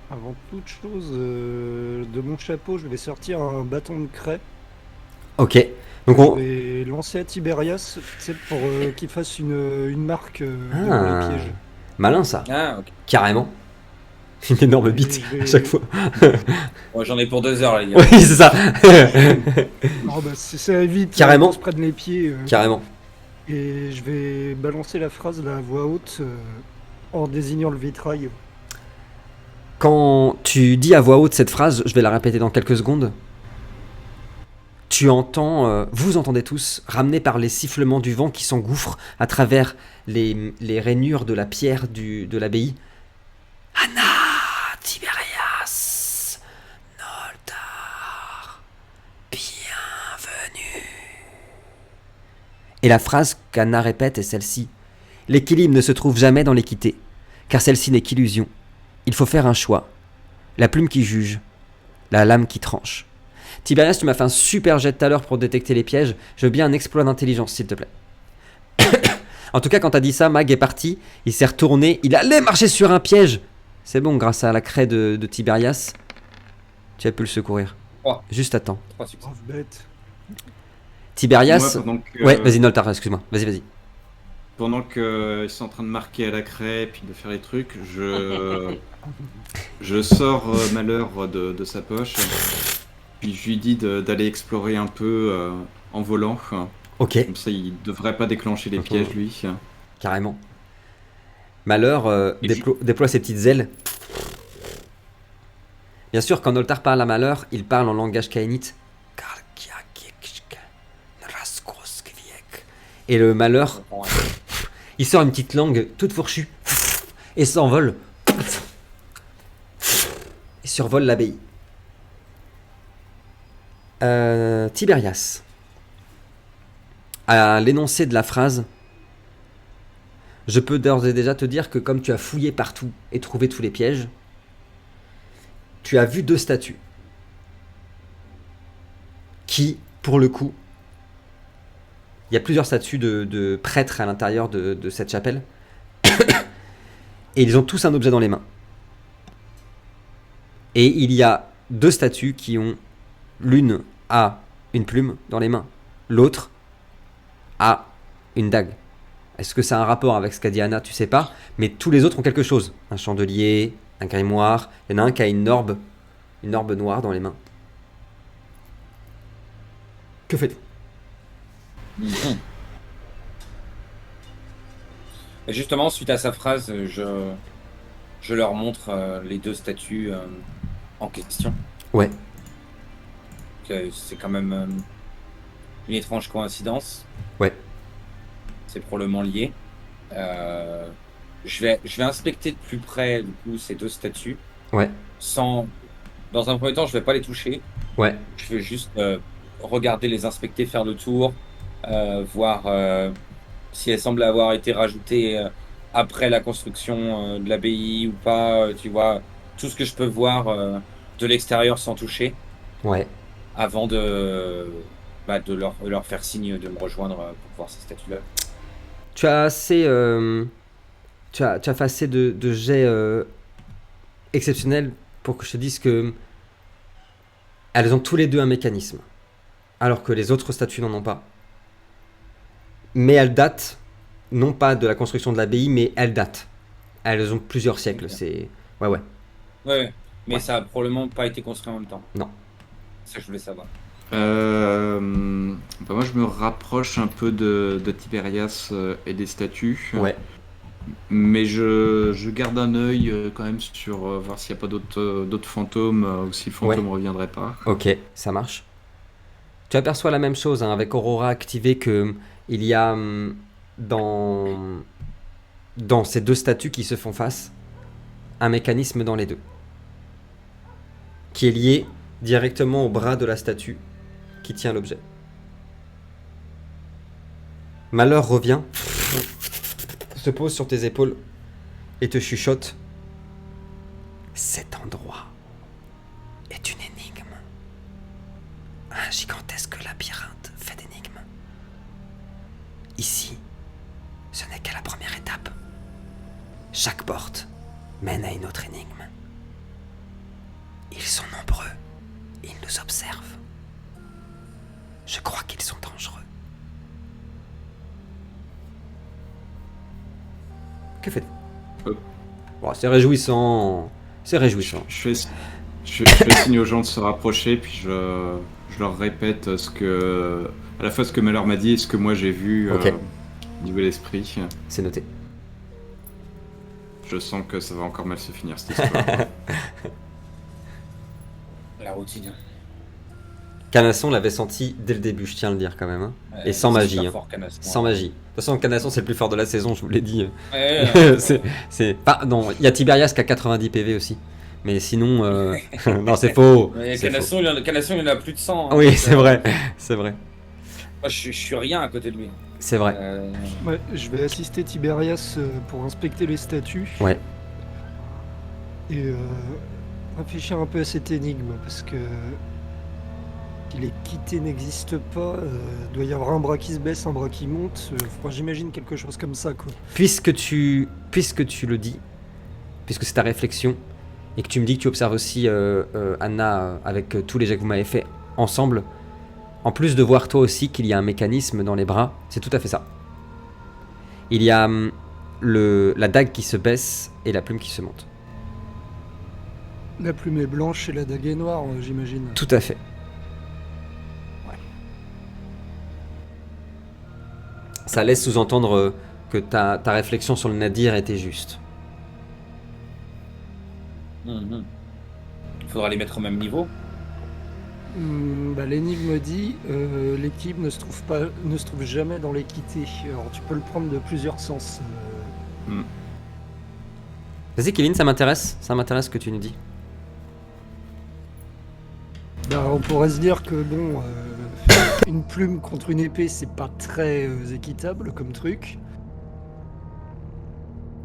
Avant toute chose, de mon chapeau, je vais sortir un bâton de craie. Ok. Donc Je vais lancer à Tiberias, pour qu'il fasse une marque devant les pièges. Malin ça. Ah, ok. Carrément. Une énorme bite à chaque fois. Moi, j'en ai pour 2 heures, les gars. Oui, c'est ça. Non, bah, ça évite Carrément. qu'on se prenne les pieds. Carrément. Et je vais balancer la phrase là, à voix haute en désignant le vitrail. Quand tu dis à voix haute cette phrase, je vais la répéter dans quelques secondes. Tu entends, vous entendez tous, ramenés par les sifflements du vent qui s'engouffrent à travers les rainures de la pierre de l'abbaye. Anna, Tiberias, Noltar, bienvenue. Et la phrase qu'Anna répète est celle-ci. L'équilibre ne se trouve jamais dans l'équité, car celle-ci n'est qu'illusion. Il faut faire un choix. La plume qui juge, la lame qui tranche. Tiberias, tu m'as fait un super jet tout à l'heure pour détecter les pièges. Je veux bien un exploit d'intelligence, s'il te plaît. En tout cas, quand t'as dit ça, Mag est parti. Il s'est retourné. Il allait marcher sur un piège. C'est bon, grâce à la craie de Tiberias, tu as pu le secourir. Oh. Juste à temps. 3 succès. Brave bête. Tiberias. Moi, Ouais, vas-y, Noltar, excuse-moi. Vas-y. Pendant qu'ils sont en train de marquer à la craie puis de faire les trucs, je sors Malheur de sa poche. Puis je lui dis d'aller explorer un peu en volant. Ok, Comme ça, il devrait pas déclencher les pièges, lui. carrément. Malheur Et déploie ses petites ailes. Bien sûr, quand Noltar parle à Malheur, il parle en langage kainite. Et le Malheur, il sort une petite langue toute fourchue et s'envole et survole l'abbaye. Tiberias, à l'énoncé de la phrase, je peux d'ores et déjà te dire que comme tu as fouillé partout et trouvé tous les pièges, tu as vu 2 statues qui, pour le coup, il y a plusieurs statues de prêtres à l'intérieur de cette chapelle et ils ont tous un objet dans les mains. Et il y a 2 statues qui ont, l'une a une plume dans les mains, l'autre a une dague. Est-ce que ça a un rapport avec ce qu'a dit Anna? Tu sais pas, mais tous les autres ont quelque chose. Un chandelier, un grimoire, il y en a un qui a une orbe noire dans les mains. Que faites-vous? Et justement, suite à sa phrase, je leur montre les 2 statues en question. Ouais. C'est quand même une étrange coïncidence. Ouais. C'est probablement lié. Je vais inspecter de plus près du coup ces 2 statues. Ouais. Dans un premier temps, je vais pas les toucher. Ouais. Je vais juste regarder, les inspecter, faire le tour, voir si elle semble avoir été rajoutée après la construction de l'abbaye ou pas, tu vois, tout ce que je peux voir de l'extérieur sans toucher, Ouais. avant de leur faire signe de me rejoindre pour voir ces statues-là. Tu as assez. Tu as fait assez de jets exceptionnels pour que je te dise que elles ont tous les deux un mécanisme, alors que les autres statues n'en ont pas. Mais elles datent, non pas de la construction de l'abbaye, mais elles datent. Elles ont plusieurs siècles. Ok. C'est. Ouais, ouais. Ouais, mais Ouais. ça a probablement pas été construit en même temps. Non. C'est ça que je voulais savoir. Moi, je me rapproche un peu de Tiberias et des statues. Ouais. Mais je garde un œil quand même sur voir s'il n'y a pas d'autres fantômes ou si le fantôme ne reviendrait pas. Ok, ça marche. Tu aperçois la même chose hein, avec Aurora activée que il y a dans ces deux statues qui se font face un mécanisme dans les deux qui est lié directement au bras de la statue qui tient l'objet. Malheur revient, se pose sur tes épaules et te chuchote. Cet endroit est une énigme. Un gigantesque labyrinthe fait d'énigmes. Ici, ce n'est qu'à la première étape. Chaque porte mène à une autre énigme. Ils sont nombreux. Ils nous observent. Je crois qu'ils sont dangereux. Que faites-vous? Bon, c'est réjouissant. C'est réjouissant. Je fais signe aux gens de se rapprocher, puis je leur répète à la fois ce que Malheur m'a dit et ce que moi j'ai vu Ok. au niveau de l'esprit. C'est noté. Je sens que ça va encore mal se finir cette histoire. La routine. Canasson l'avait senti dès le début, je tiens à le dire quand même. Hein. Et sans C'est magie. super Hein. fort, Canasson. Sans magie. De toute façon, Canasson c'est le plus fort de la saison, je vous l'ai dit. Ouais, c'est... Ah, non, il y a Tiberias qui a 90 PV aussi. Mais sinon, non, c'est faux. mais C'est Canasson, il en a plus de 100. hein. faux. Oui, c'est vrai. C'est vrai. Moi, je suis rien à côté de lui. C'est vrai. Ouais, je vais assister Tiberias pour inspecter les statues. Ouais. Et réfléchir un peu à cette énigme, parce que si les quittés n'existent pas, doit y avoir un bras qui se baisse, un bras qui monte. J'imagine quelque chose comme ça, quoi. Puisque tu le dis, puisque c'est ta réflexion, et que tu me dis que tu observes aussi Anna avec tous les jets que vous m'avez fait ensemble, en plus de voir toi aussi qu'il y a un mécanisme dans les bras, c'est tout à fait ça. Il y a la dague qui se baisse et la plume qui se monte. La plume est blanche et la dague est noire, j'imagine. Tout à fait. Ça laisse sous-entendre que ta réflexion sur le nadir était juste. Il faudra les mettre au même niveau. L'énigme dit l'équilibre ne se trouve jamais dans l'équité. Alors tu peux le prendre de plusieurs sens. Vas-y Kevin, ça m'intéresse ce que tu nous dis. On pourrait se dire que bon, une plume contre une épée, c'est pas très équitable comme truc.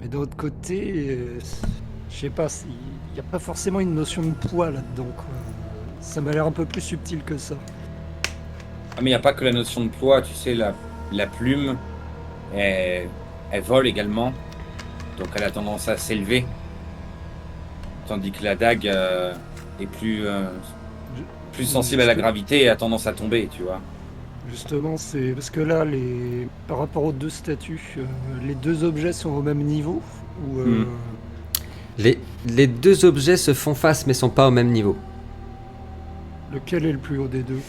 Mais d'un autre côté, je sais pas, il n'y a pas forcément une notion de poids là-dedans, quoi. Ça m'a l'air un peu plus subtil que ça. Ah, mais il n'y a pas que la notion de poids, tu sais, la plume, elle vole également, donc elle a tendance à s'élever, tandis que la dague est plus sensible à la gravité et a tendance à tomber, tu vois. Justement, c'est parce que là, par rapport aux deux statues, les deux objets sont au même niveau ou Les deux objets se font face mais sont pas au même niveau. lequel est le plus haut des deux?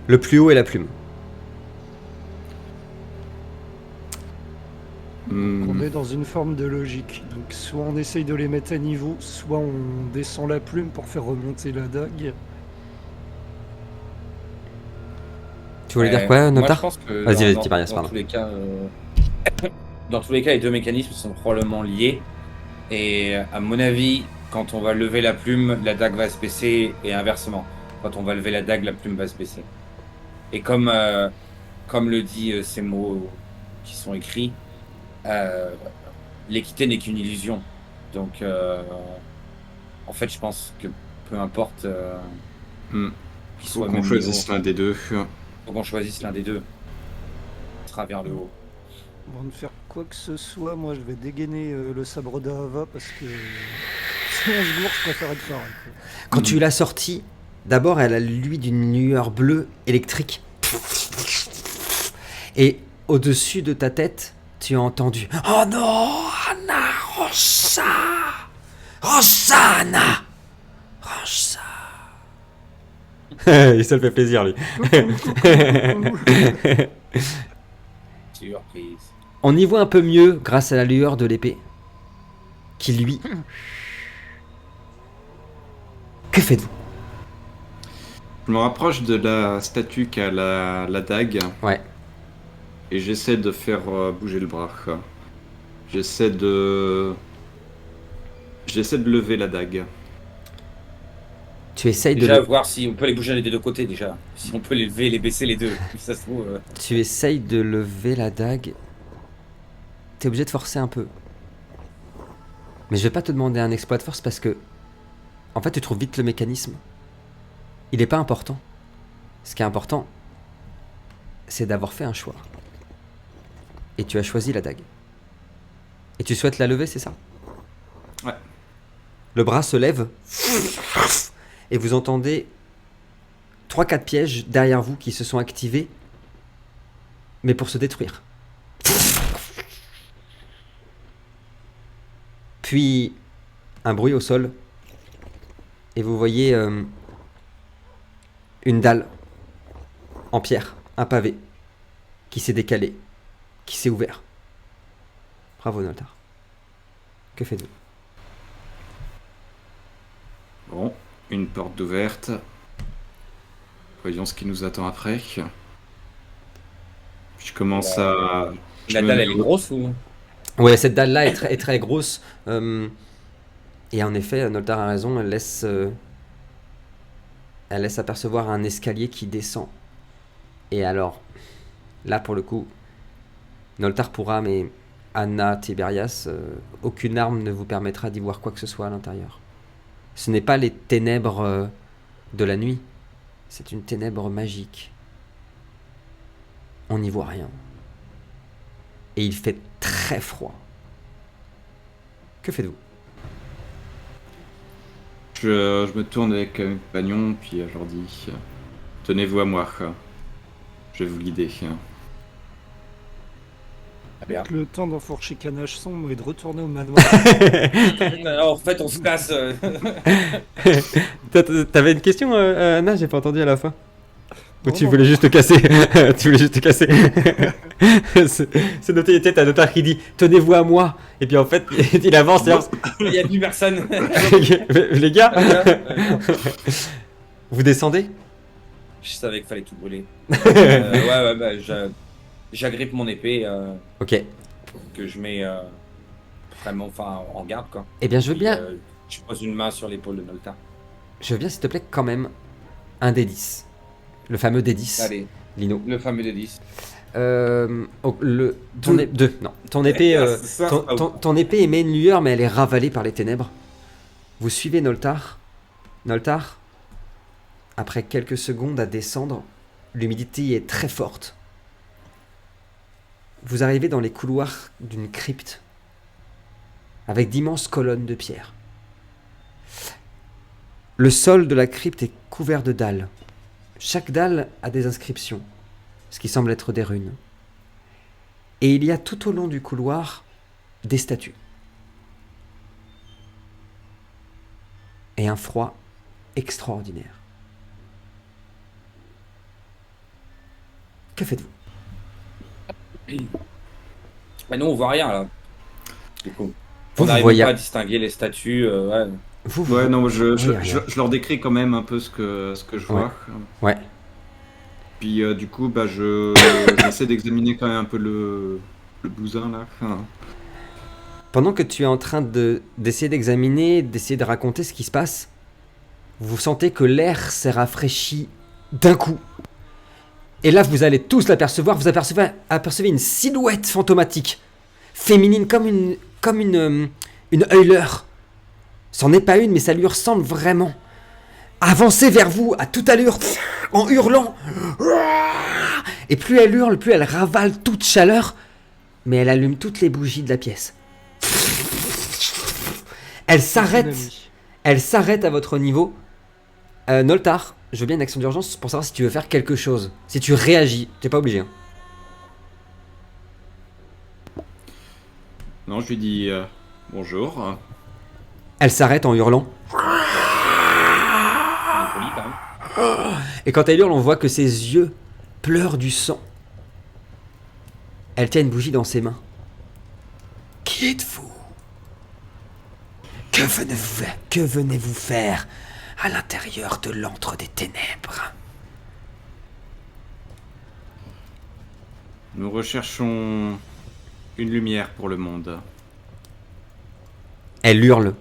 Le plus haut est la plume. On est dans une forme de logique. Donc soit on essaye de les mettre à niveau, soit on descend la plume pour faire remonter la dague. Tu voulais dire quoi, Moi, Notar? je pense que Vas-y, Tiberias, dans pardon. tous les cas, dans tous les cas, les deux mécanismes sont probablement liés. Et à mon avis, quand on va lever la plume, la dague va se baisser et inversement. Quand on va lever la dague, la plume va se baisser. Et comme comme le dit ces mots qui sont écrits, euh, l'équité n'est qu'une illusion. Donc, en fait, je pense que peu importe Hmm. qu'il Faut soit qu'on même choisisse niveau, l'un des deux. faut qu'on choisisse l'un des deux. On sera vers le haut. Avant de faire quoi que ce soit, moi je vais dégainer le sabre d'Ava parce que si on se gourre, je préfère être pareil. Quand tu l'as sortie, d'abord elle a lui d'une lueur bleue électrique. Et au-dessus de ta tête, tu as entendu « Oh non, Anna, Rosa Rosanna Rosa !» Ça le fait plaisir, lui. Surprise. On y voit un peu mieux grâce à la lueur de l'épée. Qui lui... Que faites-vous? Je me rapproche de la statue qui a la dague Ouais. et j'essaie de faire bouger le bras. J'essaie de lever la dague. Tu essayes de Déjà, le... voir si on peut les bouger des deux côtés, déjà. Si on peut les lever, les baisser les deux. Si ça se trouve. Tu essayes de lever la dague. T'es obligé de forcer un peu. Mais je vais pas te demander un exploit de force parce que... En fait, tu trouves vite le mécanisme. Il est pas important. Ce qui est important, c'est d'avoir fait un choix. Et tu as choisi la dague. Et tu souhaites la lever, c'est ça? Ouais. Le bras se lève. Et vous entendez 3-4 pièges derrière vous qui se sont activés, mais pour se détruire. Puis un bruit au sol, et vous voyez une dalle en pierre, un pavé, qui s'est décalé, qui s'est ouvert. Bravo Noltar. Que faites-vous? Bon, une porte ouverte. Voyons ce qui nous attend après. Je commence à... La dalle, elle est grosse ou? Ouais, cette dalle-là est très grosse. Et en effet, Noltar a raison, elle laisse apercevoir un escalier qui descend. Et alors, là pour le coup, Noltar pourra, mais Anna, Tiberias, aucune arme ne vous permettra d'y voir quoi que ce soit à l'intérieur. Ce n'est pas les ténèbres de la nuit, c'est une ténèbre magique. On n'y voit rien. Et il fait très froid. Que faites-vous? Je me tourne avec mes compagnons, puis je leur dis tenez-vous à moi. Je vais vous guider. Ah, bien. Le temps d'enfourcher Canache sombre et de retourner au manoir. Alors, en fait, on se casse. T'avais une question, Anna? J'ai pas entendu à la fin. Ou tu Non, voulais juste te casser? Tu voulais juste te casser. C'est noté, t'as Noltar qui dit tenez-vous à moi. Et puis en fait, il avance. Il n'y a plus personne. Les gars, vous descendez? Je savais qu'il fallait tout brûler. Ouais, bah, j'agrippe mon épée Ok. que je mets vraiment en garde, quoi. Eh bien, je veux Puis, bien, je pose une main sur l'épaule de Noltar. s'il te plaît, quand même, un D10. Le fameux D10, Allez, Lino. le fameux de 10. Ton épée, C'est ça, ton épée émet une lueur, mais elle est ravalée par les ténèbres. Vous suivez Noltar. Noltar, après quelques secondes à descendre, l'humidité est très forte. Vous arrivez dans les couloirs d'une crypte, avec d'immenses colonnes de pierre. Le sol de la crypte est couvert de dalles. Chaque dalle a des inscriptions, ce qui semble être des runes. Et il y a tout au long du couloir des statues. Et un froid extraordinaire. Que faites-vous? Mais non, on voit rien, là. Du coup. Vous On n'arrive voyez- pas à distinguer les statues. Ouais. Ouais, non, je rien. leur décris quand même un peu ce que je vois. Ouais. Puis du coup, bah, j'essaie d'examiner quand même un peu le bousin là. Pendant que tu es en train d'essayer d'examiner, d'essayer de raconter ce qui se passe, vous sentez que l'air s'est rafraîchi d'un coup. Et là, vous allez tous l'apercevoir. Vous apercevez une silhouette fantomatique, féminine, comme une Heuler. C'en est pas une, mais ça lui ressemble vraiment. Avancez vers vous à toute allure, en hurlant. Et plus elle hurle, plus elle ravale toute chaleur, mais elle allume toutes les bougies de la pièce. Elle s'arrête à votre niveau. Noltar, je veux bien une action d'urgence pour savoir si tu veux faire quelque chose. Si tu réagis, t'es pas obligé. Hein. Non, je lui dis bonjour. Elle s'arrête en hurlant. On est poli, quand même. Et quand elle hurle, on voit que ses yeux pleurent du sang. Elle tient une bougie dans ses mains. Qui êtes-vous ? Que venez-vous faire à l'intérieur de l'antre des ténèbres ? Nous recherchons une lumière pour le monde. Elle hurle.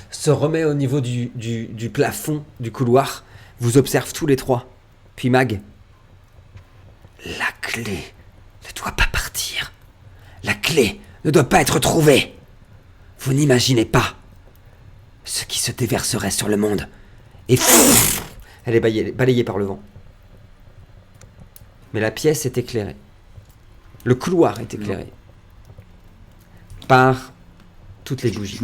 Se remet au niveau du plafond du couloir. Vous observe tous les trois. Puis Mag. La clé ne doit pas partir. La clé ne doit pas être trouvée. Vous n'imaginez pas ce qui se déverserait sur le monde. Et elle est balayée par le vent. Mais la pièce est éclairée. Le couloir est éclairé. Par toutes les bougies.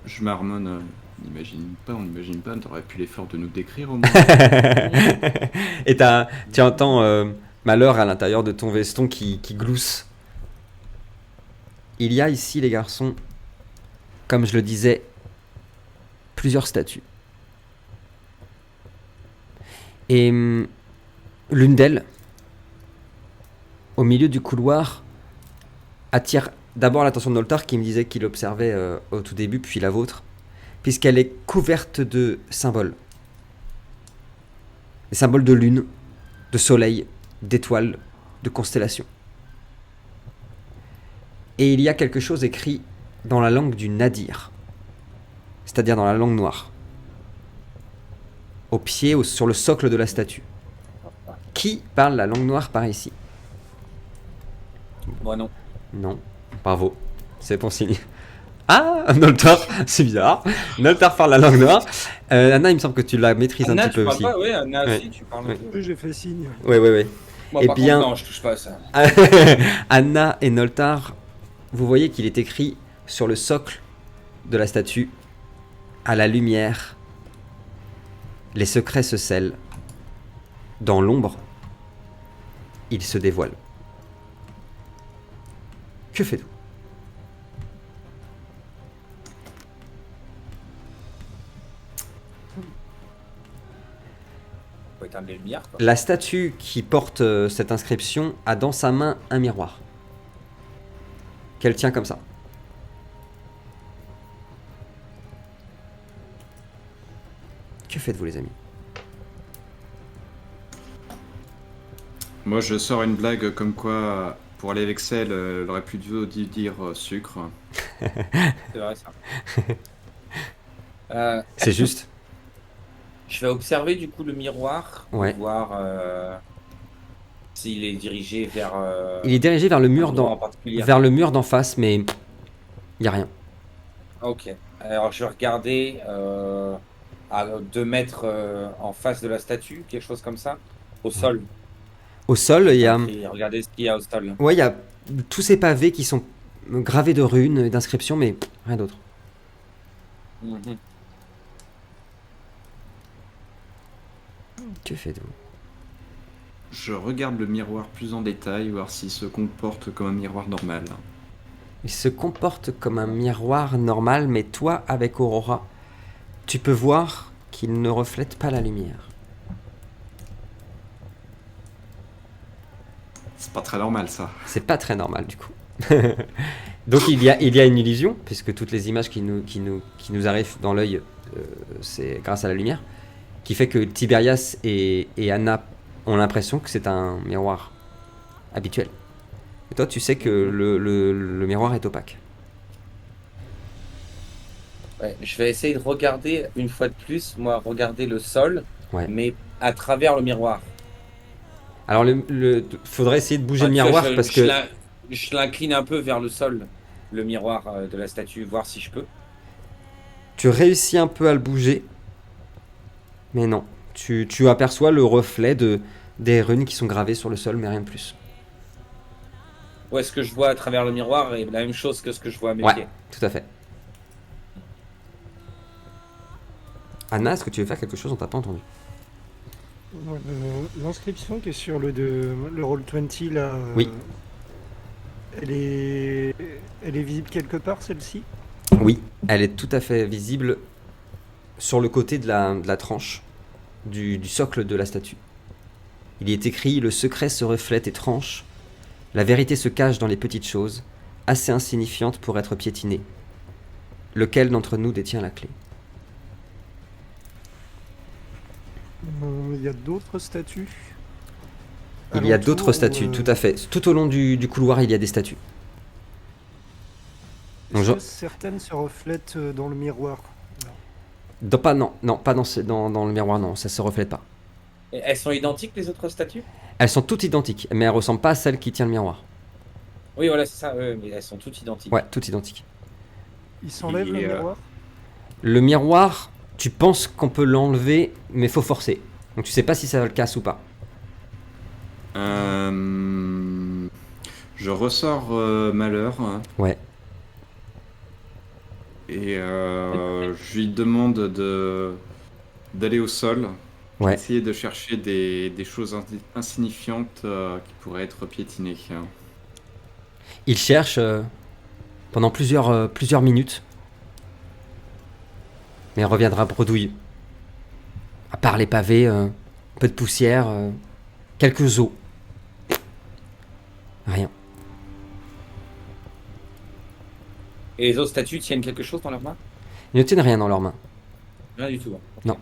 Je marmonne. On n'imagine pas, t'aurais pu l'effort de nous décrire au moins. Et tu entends Malheur à l'intérieur de ton veston qui glousse. Il y a ici, les garçons, comme je le disais, plusieurs statues. Et l'une d'elles, au milieu du couloir, attire d'abord l'attention de Noltar qui me disait qu'il observait au tout début, puis la vôtre, puisqu'elle est couverte de symboles. Des symboles de lune, de soleil, d'étoiles, de constellations. Et il y a quelque chose écrit dans la langue du Nadir, c'est-à-dire dans la langue noire, au pied, sur le socle de la statue. Qui parle la langue noire par ici ? Moi non. Non, bravo, c'est bon signe. Ah, Noltar, c'est bizarre. Noltar parle la langue noire. Anna, il me semble que tu la maîtrises Anna, un petit peu tu aussi. parles pas, ouais, Anna Ouais. aussi, tu parles. Ouais. Ouais. J'ai fait signe. Ouais. Moi, Eh par bien- contre, non, je touche pas à ça. Anna et Noltar, vous voyez qu'il est écrit sur le socle de la statue, à la lumière, les secrets se scellent. Dans l'ombre, ils se dévoilent. Que faites-vous ? Faut éteindre les lumières, quoi. La statue qui porte cette inscription a dans sa main un miroir. Qu'elle tient comme ça. Que faites-vous, les amis ? Moi, je sors une blague comme quoi, pour aller avec Cell, elle aurait plutôt dû dire sucre. C'est vrai, ça. C'est juste. Je vais observer du coup le miroir, Ouais. pour voir s'il est dirigé vers. Il est dirigé vers le mur un endroit en particulier. vers le mur d'en face, mais il n'y a rien. Ok. Alors je vais regarder à 2 mètres en face de la statue, quelque chose comme ça, au sol. Au sol, il y a... Et regardez ce qu'il y a au sol. Ouais, il y a tous ces pavés qui sont gravés de runes et d'inscriptions, mais rien d'autre. Mhm. Que faites-vous ? Je regarde le miroir plus en détail, voir s'il se comporte comme un miroir normal. Il se comporte comme un miroir normal, mais toi, avec Aurora, tu peux voir qu'il ne reflète pas la lumière. C'est pas très normal, ça. C'est pas très normal, du coup. Donc il y a une illusion, puisque toutes les images qui nous arrivent dans l'œil, c'est grâce à la lumière, qui fait que Tiberias et Anna ont l'impression que c'est un miroir habituel. Et toi, tu sais que le miroir est opaque. Ouais, je vais essayer de regarder une fois de plus, moi, regarder le sol, Ouais. mais à travers le miroir. Alors, faudrait essayer de bouger le Enfin, tu vois, miroir parce que je l'incline un peu vers le sol, le miroir de la statue, voir si je peux. tu réussis un peu à le bouger. Mais non. Tu aperçois le reflet des runes qui sont gravées sur le sol, mais rien de plus. Ou est-ce que je vois à travers le miroir est la même chose que ce que je vois à mes Ouais, pieds? tout à fait. Anna, est-ce que tu veux faire quelque chose? On t'a pas entendu. Ouais, l'inscription qui est sur le Roll20 là, Oui. elle est visible quelque part celle-ci? Oui, elle est tout à fait visible sur le côté de la tranche du socle de la statue. Il y est écrit « Le secret se reflète et tranche. La vérité se cache dans les petites choses, assez insignifiantes pour être piétinées. Lequel d'entre nous détient la clé ?» Il y a d'autres statues? Il y a Alentour, d'autres statues, tout à fait. Tout au long du couloir, il y a des statues. Est-ce Donc, que certaines se reflètent dans le miroir? pas dans le miroir, non, ça se reflète pas. Et elles sont identiques les autres statues? Elles sont toutes identiques, mais elles ressemblent pas à celle qui tient le miroir. Oui, voilà, c'est ça, mais elles sont toutes identiques. Ouais, toutes identiques. Il s'enlève le Et, miroir? Le miroir, tu penses qu'on peut l'enlever, mais faut forcer. Donc tu sais pas si ça le casse ou pas. Je ressors Malheur hein, Ouais. et je lui demande d'aller au sol, Ouais. essayer de chercher des choses insignifiantes qui pourraient être piétinées. Hein. Il cherche pendant plusieurs minutes. Mais il reviendra bredouille. À part les pavés, un peu de poussière, quelques os. Rien. Et les autres statues tiennent quelque chose dans leurs mains? Ils ne tiennent rien dans leurs mains. Rien du tout. Hein. Non.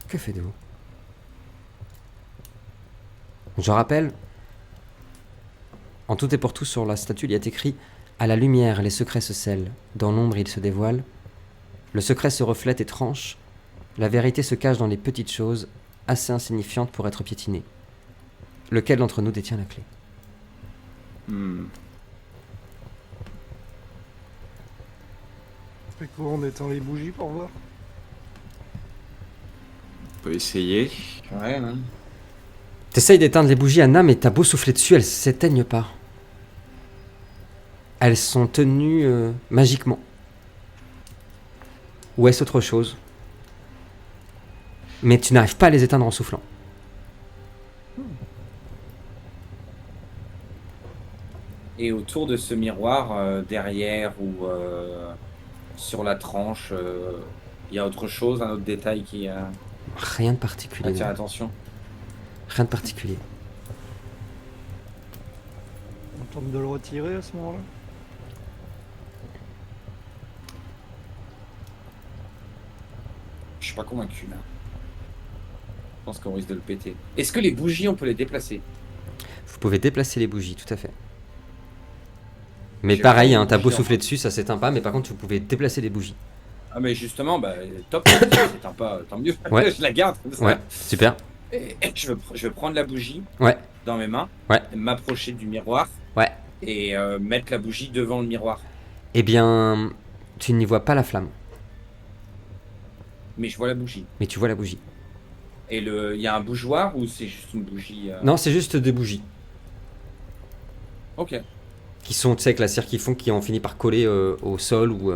Que faites-vous? Je rappelle, en tout et pour tout sur la statue, il y a écrit « À la lumière, les secrets se scellent, dans l'ombre, ils se dévoilent. Le secret se reflète et tranche, la vérité se cache dans les petites choses, assez insignifiantes pour être piétinées. Lequel d'entre nous détient la clé ?» C'est quoi, on éteint les bougies pour voir? On peut essayer. Ouais, hein. T'essayes d'éteindre les bougies, Anna, mais t'as beau souffler dessus, elles s'éteignent pas. Elles sont tenues magiquement. Ou est-ce autre chose? Mais tu n'arrives pas à les éteindre en soufflant. Et autour de ce miroir, derrière ou sur la tranche, il y a autre chose, un autre détail qui Rien de particulier. attire non. l'attention. Rien de particulier. On tente de le retirer à ce moment-là? Je suis pas convaincu là. Je pense qu'on risque de le péter. Est-ce que les bougies, on peut les déplacer? Vous pouvez déplacer les bougies, tout à fait. Mais J'ai pareil, vraiment hein, t'as une beau bougie en souffler main. dessus, ça s'éteint pas, mais par contre, vous pouvez déplacer les bougies. Ah mais justement, bah top, c'est pas, tant mieux. Ouais. Je la garde comme ça. Ouais, super. Et je vais prendre la bougie Ouais, dans mes mains, Ouais. m'approcher du miroir ouais. et mettre la bougie devant le miroir. Eh bien, tu n'y vois pas la flamme, Mais je vois la bougie. mais tu vois la bougie. Et il y a un bougeoir ou c'est juste une bougie Non, c'est juste des bougies. Ok. Qui sont, tu sais, avec la cire qu'ils font, qui ont fini par coller au sol ou,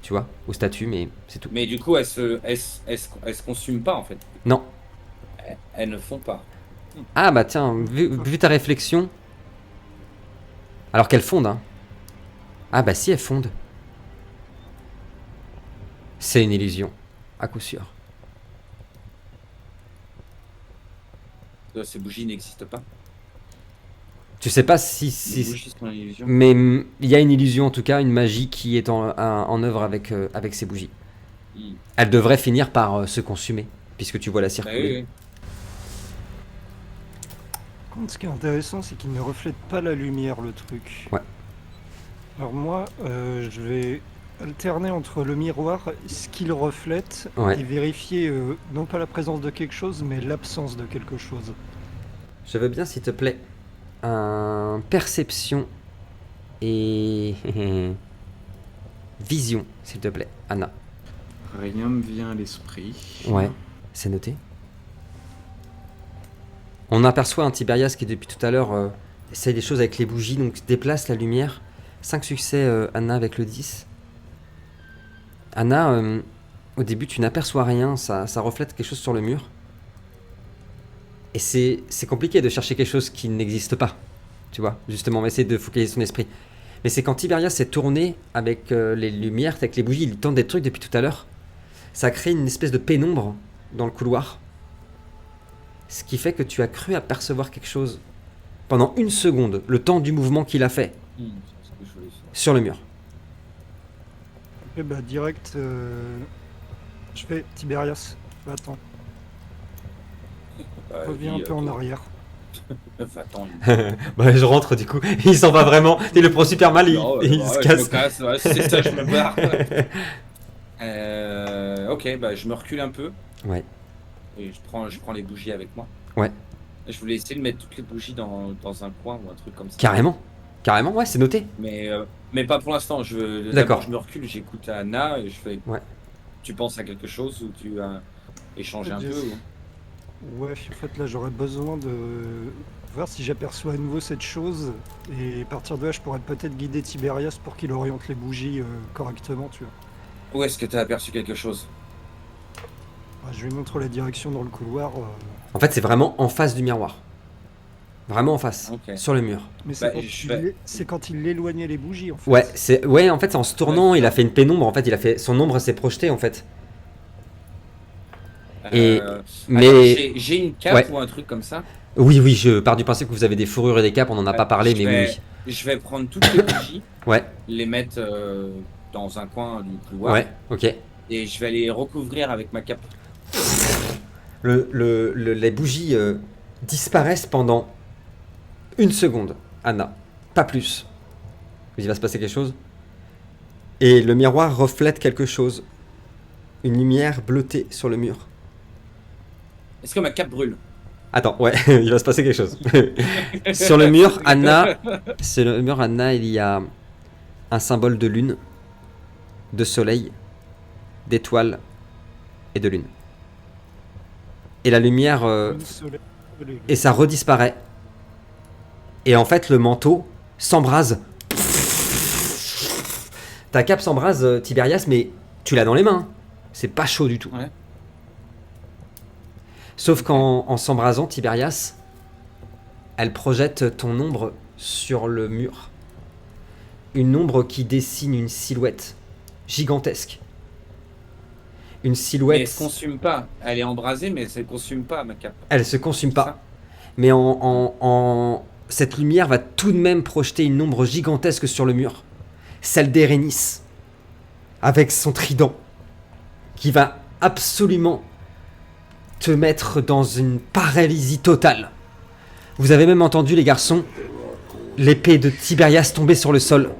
tu vois, aux statues, mais c'est tout. Mais du coup, elles se consument pas en fait. Non. Elles ne font pas. Ah bah tiens, vu ta réflexion... Alors qu'elles fondent, hein. Ah bah si, elles fondent. C'est une illusion, à coup sûr. Ces bougies n'existent pas. Tu sais pas Les si bougies sont une illusion. mais il y a une illusion, en tout cas, une magie qui est en œuvre avec ces bougies. Hmm. Elle devrait finir par se consumer, puisque tu vois la Bah circuler. oui, oui. Par contre, ce qui est intéressant, c'est qu'il ne reflète pas la lumière, le truc. Ouais. Alors moi, je vais alterner entre le miroir, ce qu'il reflète, Ouais. et vérifier non pas la présence de quelque chose, mais l'absence de quelque chose. Je veux bien, s'il te plaît, un perception et vision, s'il te plaît, Anna. Rien me vient à l'esprit. Ouais, c'est noté. On aperçoit un Tiberias qui, depuis tout à l'heure, essaye des choses avec les bougies, donc déplace la lumière. 5 succès, Anna, avec le 10. Anna, au début, tu n'aperçois rien, ça reflète quelque chose sur le mur. Et c'est compliqué de chercher quelque chose qui n'existe pas. Tu vois, justement, on va essayer de focaliser son esprit. Mais c'est quand Tiberias s'est tourné avec les lumières, avec les bougies, il tente des trucs depuis tout à l'heure. Ça a créé une espèce de pénombre dans le couloir. Ce qui fait que tu as cru apercevoir quelque chose pendant 1 seconde, le temps du mouvement qu'il a fait C'est ce que je voulais faire. sur le mur. Et bah direct, je fais Tiberias. Attends, reviens un peu en arrière. Attends. Bah, je rentre du coup, il s'en va vraiment, il le prend super mal, il se Je casse. me casse, ouais, c'est ça, je me barre. Ok, bah je me recule un peu Ouais, et je prends les bougies avec moi. ouais, Je voulais essayer de mettre toutes les bougies dans un coin ou un truc comme ça. carrément, ouais, c'est noté. Mais pas pour l'instant. D'accord. D'abord, je me recule, j'écoute Anna et je fais. Ouais. Tu penses à quelque chose ou tu as échangé un peu Ouais, en fait là j'aurais besoin de voir si j'aperçois à nouveau cette chose, et à partir de là je pourrais peut-être guider Tiberias pour qu'il oriente les bougies correctement, tu vois. Où est-ce que tu as aperçu quelque chose? Je lui montre la direction dans le couloir. En fait, c'est vraiment en face du miroir. Vraiment en face, Ok. sur le mur. Mais Bah, c'est quand il éloignait les bougies en fait. Ouais, en fait, en se tournant, Ouais, il a fait une pénombre, en fait, son ombre s'est projetée, en fait. Attends, Mais j'ai une cape Ouais. ou un truc comme ça. oui, je pars du principe que vous avez des fourrures et des capes, on en a pas parlé, mais oui. Je vais prendre toutes les bougies, Ouais, les mettre dans un coin du couloir ouais, ok. et je vais les recouvrir avec ma cape. Les bougies disparaissent pendant 1 seconde, Anna, pas plus. Il va se passer quelque chose. Et le miroir reflète quelque chose. Une lumière bleutée sur le mur. Est-ce que ma cape brûle? Attends, ouais, il va se passer quelque chose. Sur le mur, Anna, il y a un symbole de lune, de soleil, d'étoile et de lune. Et la lumière, et ça redisparaît. Et en fait, le manteau s'embrase. Ta cape s'embrase, Tiberias, mais tu l'as dans les mains. C'est pas chaud du tout. Ouais. Sauf qu'en s'embrasant, Tiberias, elle projette ton ombre sur le mur. Une ombre qui dessine une silhouette gigantesque. Une Mais silhouette. elle se consume pas. Elle est embrasée, mais elle se consume pas, ma cape. Elle se consume C'est pas. ça. Mais cette lumière va tout de même projeter une ombre gigantesque sur le mur. Celle d'Erénis. Avec son trident. Qui va absolument te mettre dans une paralysie totale. Vous avez même entendu, les garçons, l'épée de Tiberias tomber sur le sol.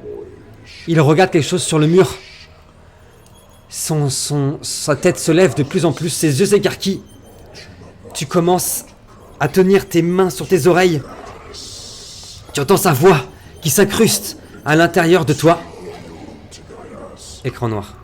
Il regarde quelque chose sur le mur. Sa tête se lève de plus en plus, ses yeux s'écarquillent. Tu commences à tenir tes mains sur tes oreilles. Tu entends sa voix qui s'incruste à l'intérieur de toi. Écran noir.